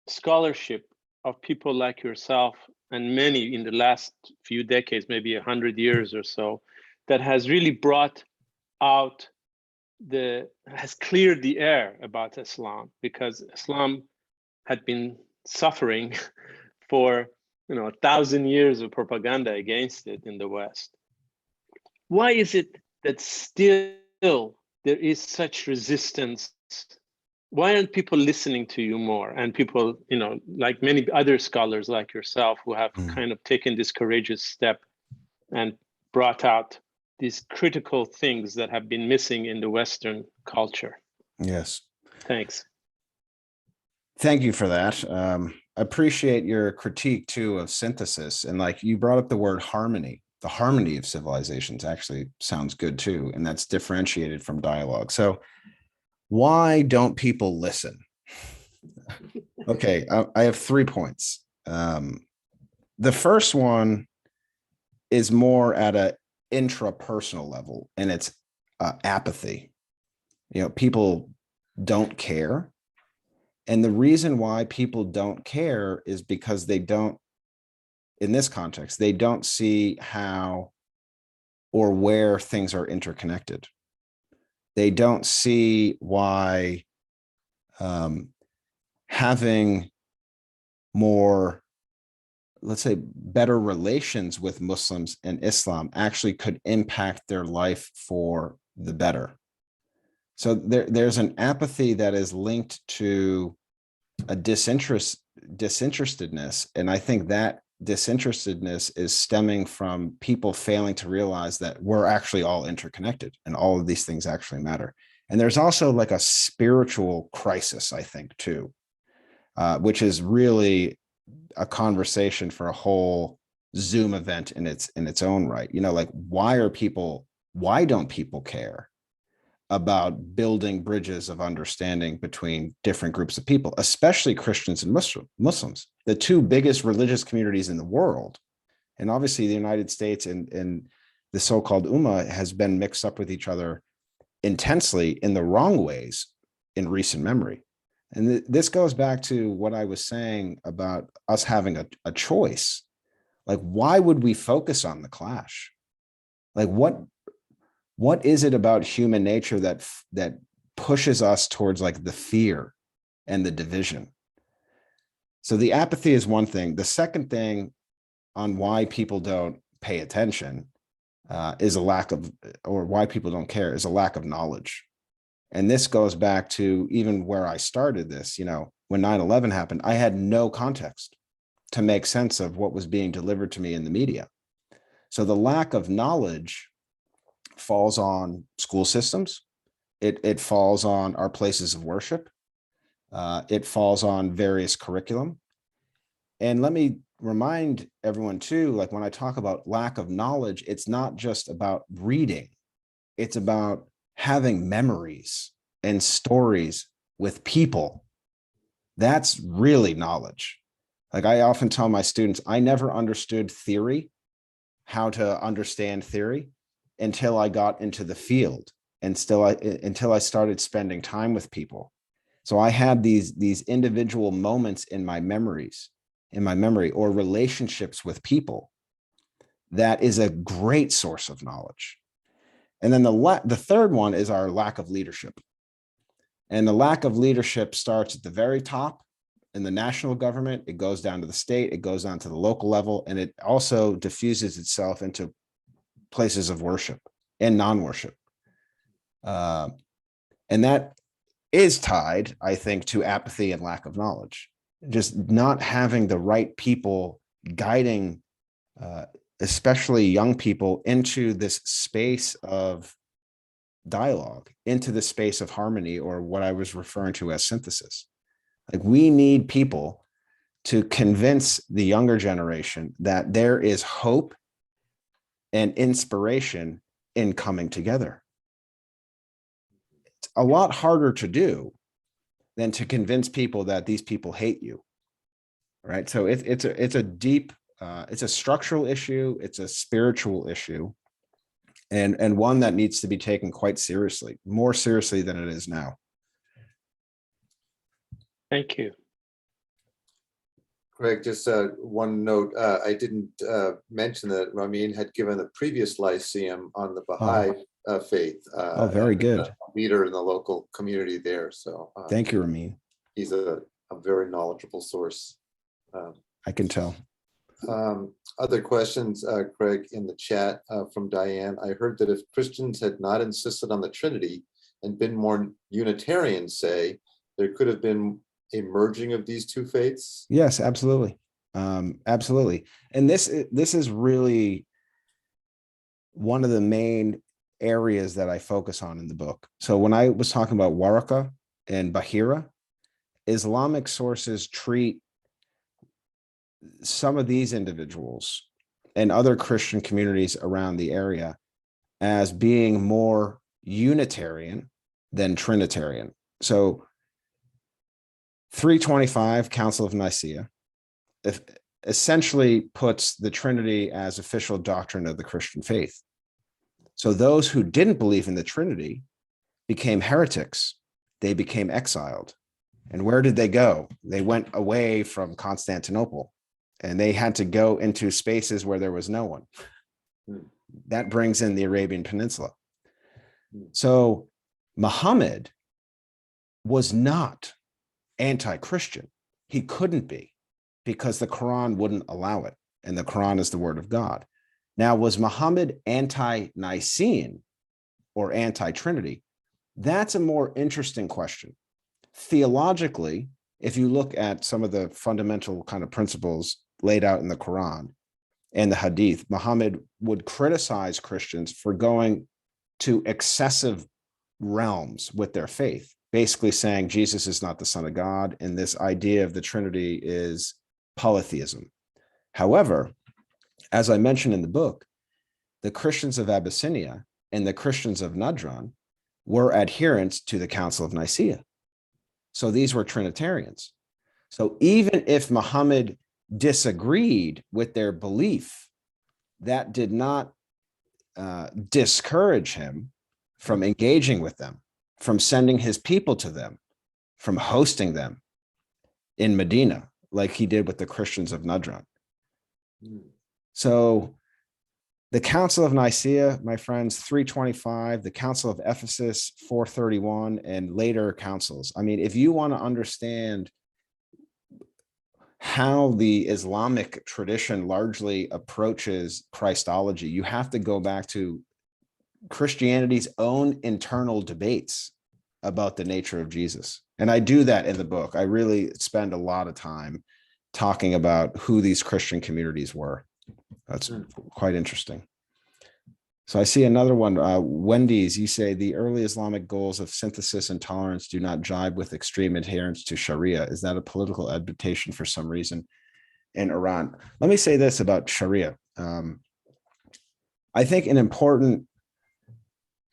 scholarship of people like yourself and many in the last few decades, maybe 100 years or so, that has really brought out has cleared the air about Islam, because Islam had been suffering for 1,000 years of propaganda against it in the West. Why is it that still there is such resistance? Why aren't people listening to you more? And people, like many other scholars like yourself who have kind of taken this courageous step and brought out these critical things that have been missing in the Western culture. Yes. Thanks. Thank you for that. Appreciate your critique too of synthesis. And like you brought up the word harmony. The harmony of civilizations actually sounds good too. And that's differentiated from dialogue. So why don't people listen? Okay, I have 3 points. The first one is more at a intrapersonal level, and it's apathy. People don't care. And the reason why people don't care is because they don't, in this context, they don't see how or where things are interconnected. They don't see why having more, let's say, better relations with Muslims and Islam actually could impact their life for the better. So there's an apathy that is linked to a disinterestedness. And I think that disinterestedness is stemming from people failing to realize that we're actually all interconnected and all of these things actually matter. And there's also like a spiritual crisis, I think, too, which is really a conversation for a whole Zoom event in its own right. Like why don't people care about building bridges of understanding between different groups of people, especially Christians and Muslims, the two biggest religious communities in the world. And obviously the United States and the so-called Ummah has been mixed up with each other intensely in the wrong ways in recent memory. And this goes back to what I was saying about us having a choice. Like, why would we focus on the clash? Like, what is it about human nature that pushes us towards like the fear and the division? So the apathy is one thing. The second thing on why people don't pay attention is a lack of, or why people don't care, is a lack of knowledge. And this goes back to even where I started this, when 9/11 happened, I had no context to make sense of what was being delivered to me in the media. So the lack of knowledge falls on school systems. It falls on our places of worship. It falls on various curriculum. And let me remind everyone too, like when I talk about lack of knowledge, it's not just about reading. It's about having memories and stories with people. That's really knowledge. Like I often tell my students, I never understood theory, how to understand theory, until I got into the field and until I started spending time with people. So I had these individual moments in my memory or relationships with people. That is a great source of knowledge. And then the third one is our lack of leadership. And the lack of leadership starts at the very top in the national government. It goes down to the state, it goes down to the local level, and it also diffuses itself into places of worship and non-worship. And that is tied, I think, to apathy and lack of knowledge. Just not having the right people guiding, especially young people, into this space of dialogue, into the space of harmony, or what I was referring to as synthesis. Like we need people to convince the younger generation that there is hope and inspiration in coming together. It's a lot harder to do than to convince people that these people hate you, right? So it's a deep, it's a structural issue, it's a spiritual issue, and one that needs to be taken quite seriously, more seriously than it is now. Thank you. Craig, just one note. I didn't mention that Ramin had given a previous Lyceum on the Baha'i faith. Oh, very good. A leader in the local community there. So Thank you, Ramin. he's a very knowledgeable source. I can tell. Other questions, Craig, in the chat from Diane. I heard that if Christians had not insisted on the Trinity and been more Unitarian, say, there could have been a merging of these two faiths. Yes, absolutely. Absolutely. And this is really one of the main areas that I focus on in the book. So when I was talking about Waraka and Bahira, Islamic sources treat some of these individuals and other Christian communities around the area as being more Unitarian than Trinitarian. So 325 Council of Nicaea essentially puts the Trinity as official doctrine of the Christian faith. So those who didn't believe in the Trinity became heretics. They became exiled. And where did they go? They went away from Constantinople, and they had to go into spaces where there was no one. That brings in the Arabian Peninsula. So Muhammad was not anti-Christian. He couldn't be, because the Quran wouldn't allow it, and the Quran is the word of God. Now, was Muhammad anti-Nicene or anti-Trinity? That's a more interesting question. Theologically, if you look at some of the fundamental kind of principles laid out in the Quran and the Hadith, Muhammad would criticize Christians for going to excessive realms with their faith, basically saying Jesus is not the Son of God, and this idea of the Trinity is polytheism. However, as I mentioned in the book, the Christians of Abyssinia and the Christians of Najran were adherents to the Council of Nicaea. So these were Trinitarians. So even if Muhammad disagreed with their belief, that did not discourage him from engaging with them, from sending his people to them, from hosting them in Medina, like he did with the Christians of Najran. So the Council of Nicaea, my friends, 325, the Council of Ephesus, 431, and later councils. I mean, if you want to understand how the Islamic tradition largely approaches Christology, you have to go back to Christianity's own internal debates about the nature of Jesus. And I do that in the book. I really spend a lot of time talking about who these Christian communities were. That's quite interesting. So I see another one. Wendy's, you say the early Islamic goals of synthesis and tolerance do not jibe with extreme adherence to Sharia. Is that a political adaptation for some reason in Iran? Let me say this about Sharia. I think an important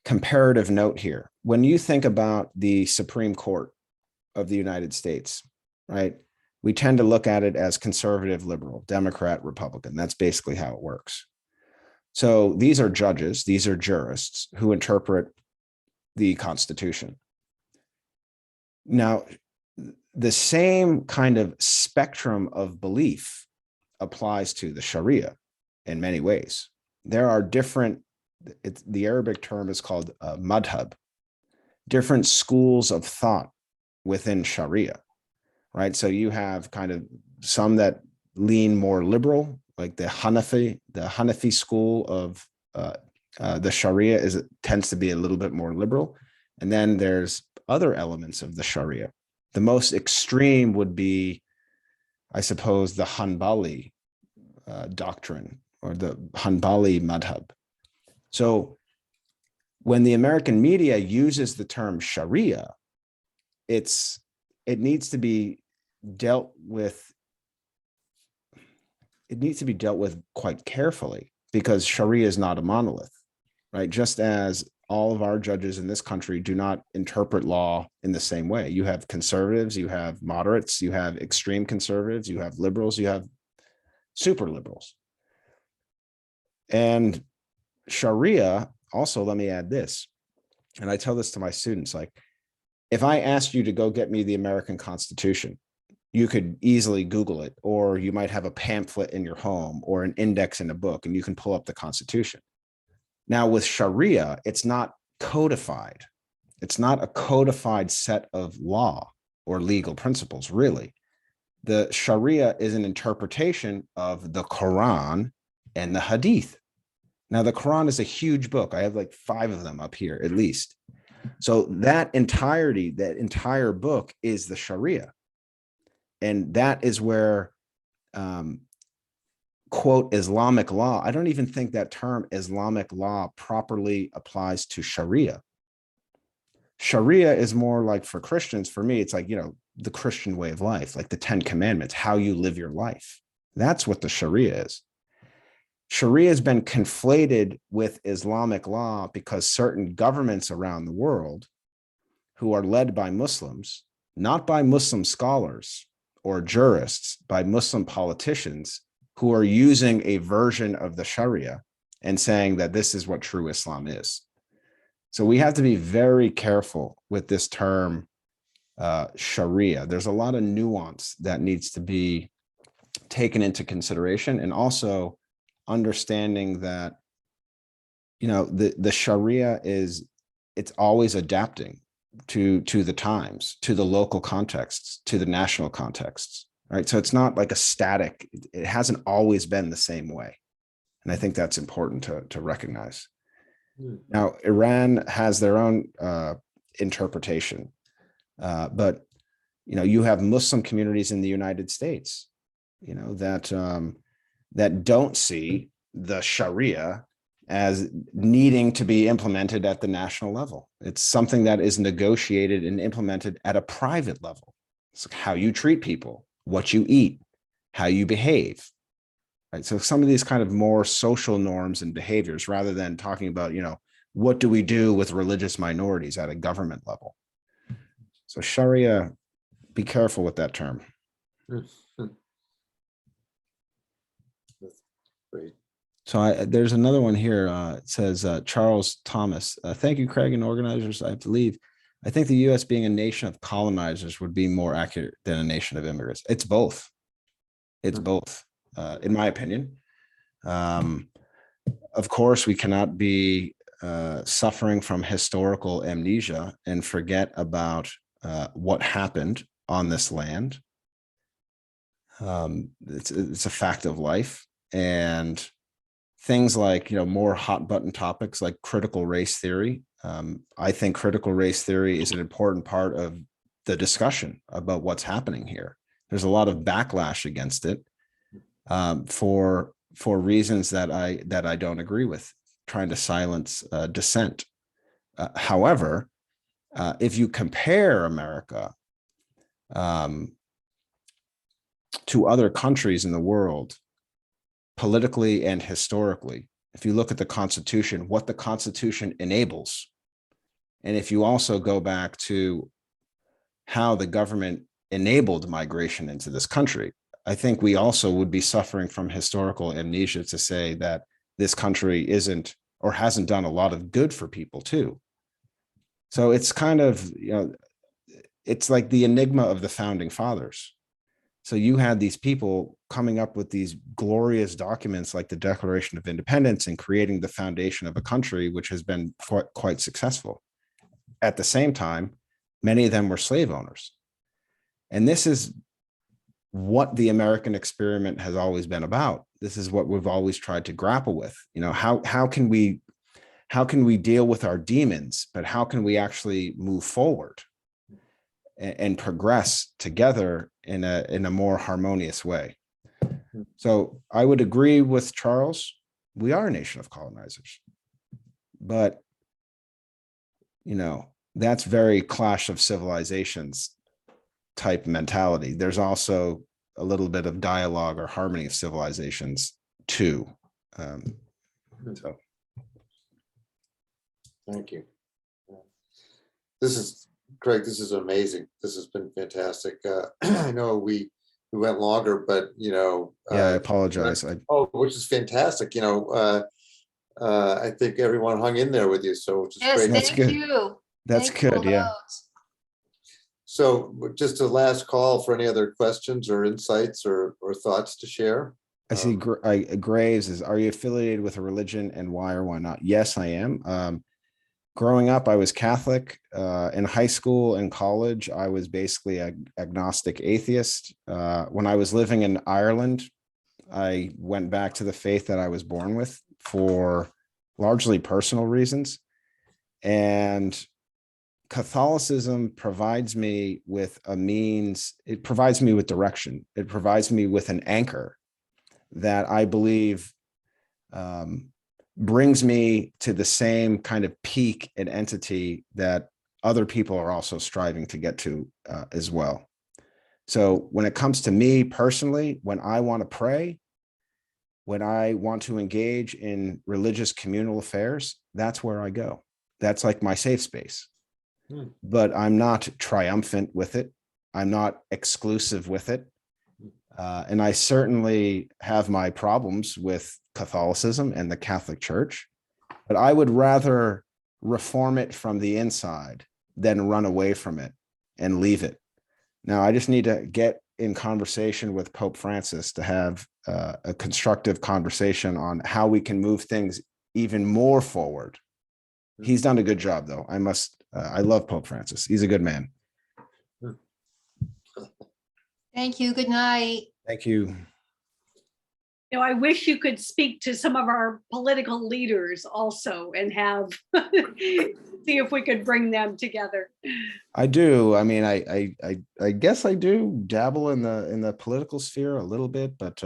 comparative note here, when you think about the Supreme Court of the United States, right? We tend to look at it as conservative, liberal, Democrat, Republican. That's basically how it works. So these are judges, these are jurists who interpret the Constitution. Now, the same kind of spectrum of belief applies to the Sharia in many ways. There are different, the Arabic term is called madhab, different schools of thought within Sharia, right? So you have kind of some that lean more liberal, like the Hanafi school of the Sharia tends to be a little bit more liberal. And then there's other elements of the Sharia. The most extreme would be, I suppose, the Hanbali doctrine or the Hanbali madhab. So when the American media uses the term Sharia, it needs to be dealt with. It needs to be dealt with quite carefully, because Sharia is not a monolith, right? Just as all of our judges in this country do not interpret law in the same way. You have conservatives, you have moderates, you have extreme conservatives, you have liberals, you have super liberals. And Sharia, also, let me add this, and I tell this to my students, like, if I asked you to go get me the American Constitution, you could easily Google it, or you might have a pamphlet in your home or an index in a book, and you can pull up the Constitution. Now with Sharia, it's not codified. It's not a codified set of law or legal principles, really. The Sharia is an interpretation of the Quran and the Hadith. Now, the Quran is a huge book. I have like 5 of them up here, at least. So that entire book is the Sharia. And that is where, quote, Islamic law, I don't even think that term Islamic law properly applies to Sharia. Sharia is more like, for Christians, for me, it's like, the Christian way of life, like the 10 Commandments, how you live your life. That's what the Sharia is. Sharia has been conflated with Islamic law because certain governments around the world who are led by Muslims, not by Muslim scholars or jurists, by Muslim politicians who are using a version of the Sharia and saying that this is what true Islam is. So we have to be very careful with this term Sharia. There's a lot of nuance that needs to be taken into consideration, and also understanding that, the Sharia it's always adapting to the times, to the local contexts, to the national contexts, right? So it's not like a static, it hasn't always been the same way. And I think that's important to recognize. Now, Iran has their own interpretation, but you have Muslim communities in the United States, that don't see the Sharia as needing to be implemented at the national level. It's something that is negotiated and implemented at a private level. It's how you treat people, what you eat, how you behave. Right. So some of these kind of more social norms and behaviors, rather than talking about, what do we do with religious minorities at a government level? So Sharia, be careful with that term. Great. So there's another one here. It says, Charles Thomas, thank you, Craig and organizers. I have to leave. I think the U.S. being a nation of colonizers would be more accurate than a nation of immigrants. It's both. It's both. In my opinion. Of course, we cannot be suffering from historical amnesia and forget about what happened on this land. It's a fact of life, and things like, more hot button topics like critical race theory. I think critical race theory is an important part of the discussion about what's happening here. There's a lot of backlash against it. For reasons that I don't agree with, trying to silence dissent. However, if you compare America to other countries in the world, politically and historically, if you look at the Constitution, what the Constitution enables, and if you also go back to how the government enabled migration into this country, I think we also would be suffering from historical amnesia to say that this country isn't or hasn't done a lot of good for people too. So it's kind of, it's like the enigma of the founding fathers. So you had these people coming up with these glorious documents like the Declaration of Independence and creating the foundation of a country, which has been quite successful. At the same time, many of them were slave owners. And this is what the American experiment has always been about. This is what we've always tried to grapple with. How can we deal with our demons, but how can we actually move forward and progress together in a more harmonious way? So I would agree with Charles. We are a nation of colonizers, but that's very clash of civilizations type mentality. There's also a little bit of dialogue or harmony of civilizations too. So. Thank you. This is Craig. This is amazing. This has been fantastic. I know we went longer, but yeah, I apologize. Which is fantastic. I think everyone hung in there with you, so which is Yes, great. That's thank good. you. That's Thank you good. Yeah. both. So just a last call for any other questions or insights or thoughts to share. I see Graves is, are you affiliated with a religion and why or why not? Yes, I am. Growing up, I was Catholic. In high school and college, I was basically an agnostic atheist. When I was living in Ireland, I went back to the faith that I was born with for largely personal reasons. And Catholicism provides me with a means, it provides me with direction. It provides me with an anchor that I believe brings me to the same kind of peak and entity that other people are also striving to get to as well. So when it comes to me personally, when I want to pray, when I want to engage in religious communal affairs, that's where I go. That's like my safe space. But I'm not triumphant with it. I'm not exclusive with it. And I certainly have my problems with Catholicism and the Catholic Church, but I would rather reform it from the inside than run away from it and leave it. Now, I just need to get in conversation with Pope Francis to have a constructive conversation on how we can move things even more forward. He's done a good job, though. I love Pope Francis. He's a good man. Thank you. Good night. Thank you. You know, I wish you could speak to some of our political leaders also and have, see if we could bring them together. I do. I mean, I guess I do dabble in the political sphere a little bit, but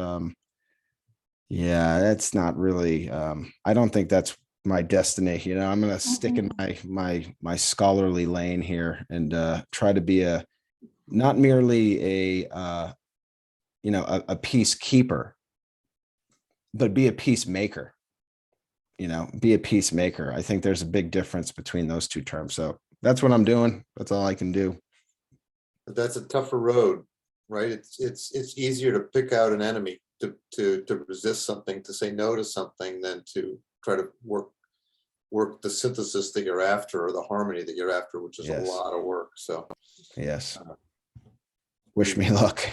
yeah, that's not really, I don't think that's my destiny. You know, I'm going to stick in my scholarly lane here and try to be not merely a peacekeeper, but be a peacemaker. You know, be a peacemaker. I think there's a big difference between those two terms. So that's what I'm doing. That's all I can do. But that's a tougher road, right? It's easier to pick out an enemy, to resist something, to say no to something, than to try to work the synthesis that you're after, or the harmony that you're after, which is a lot of work. So yes. Wish me luck.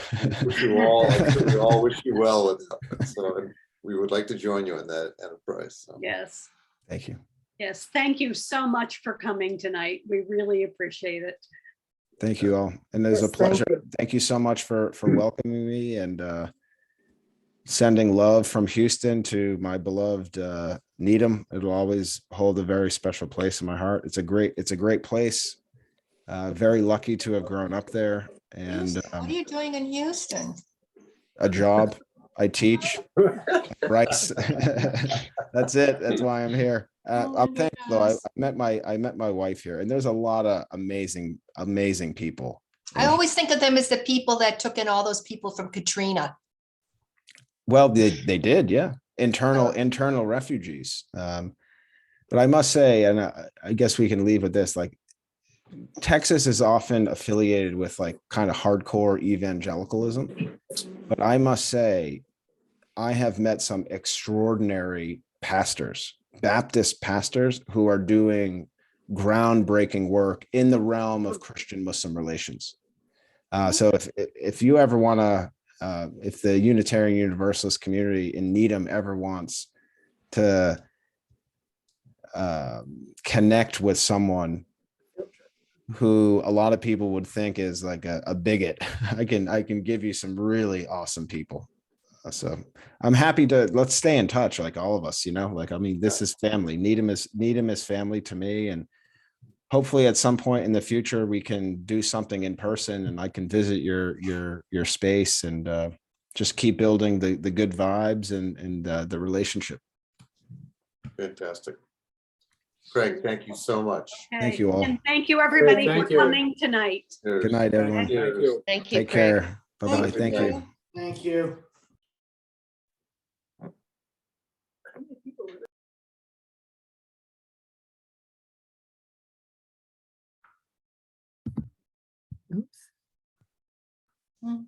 we all wish you well with that. So, and we would like to join you in that enterprise. So. Yes. Thank you. Yes. Thank you so much for coming tonight. We really appreciate it. Thank you all. And it was a pleasure. Thank you so much for welcoming me and sending love from Houston to my beloved Needham. It'll always hold a very special place in my heart. It's a great place. Very lucky to have grown up there. And Houston, what are you doing in Houston? a job. I teach rice. That's it. That's why I'm here. I'm thankful though. I met my wife here, and there's a lot of amazing people. I always think of them as the people that took in all those people from Katrina. Well, they did, yeah. Internal refugees. But I must say, and I guess we can leave with this, like Texas is often affiliated with like kind of hardcore evangelicalism. But I must say, I have met some extraordinary pastors, Baptist pastors, who are doing groundbreaking work in the realm of Christian-Muslim relations. So if you ever want to, if the Unitarian Universalist community in Needham ever wants to connect with someone who a lot of people would think is like a bigot, I can give you some really awesome people. So I'm happy to, let's stay in touch, like all of us, you know, like, I mean, this is family. Needham is family to me. And hopefully at some point in the future, we can do something in person and I can visit your space and just keep building the good vibes and the relationship. Fantastic. Craig, thank you so much. Okay. Thank you all. And thank you everybody Thank for you. coming tonight. Good night, everyone. Thank you. Thank you. Take Craig. care. Bye-bye. Thank you. Thank you. Mhm.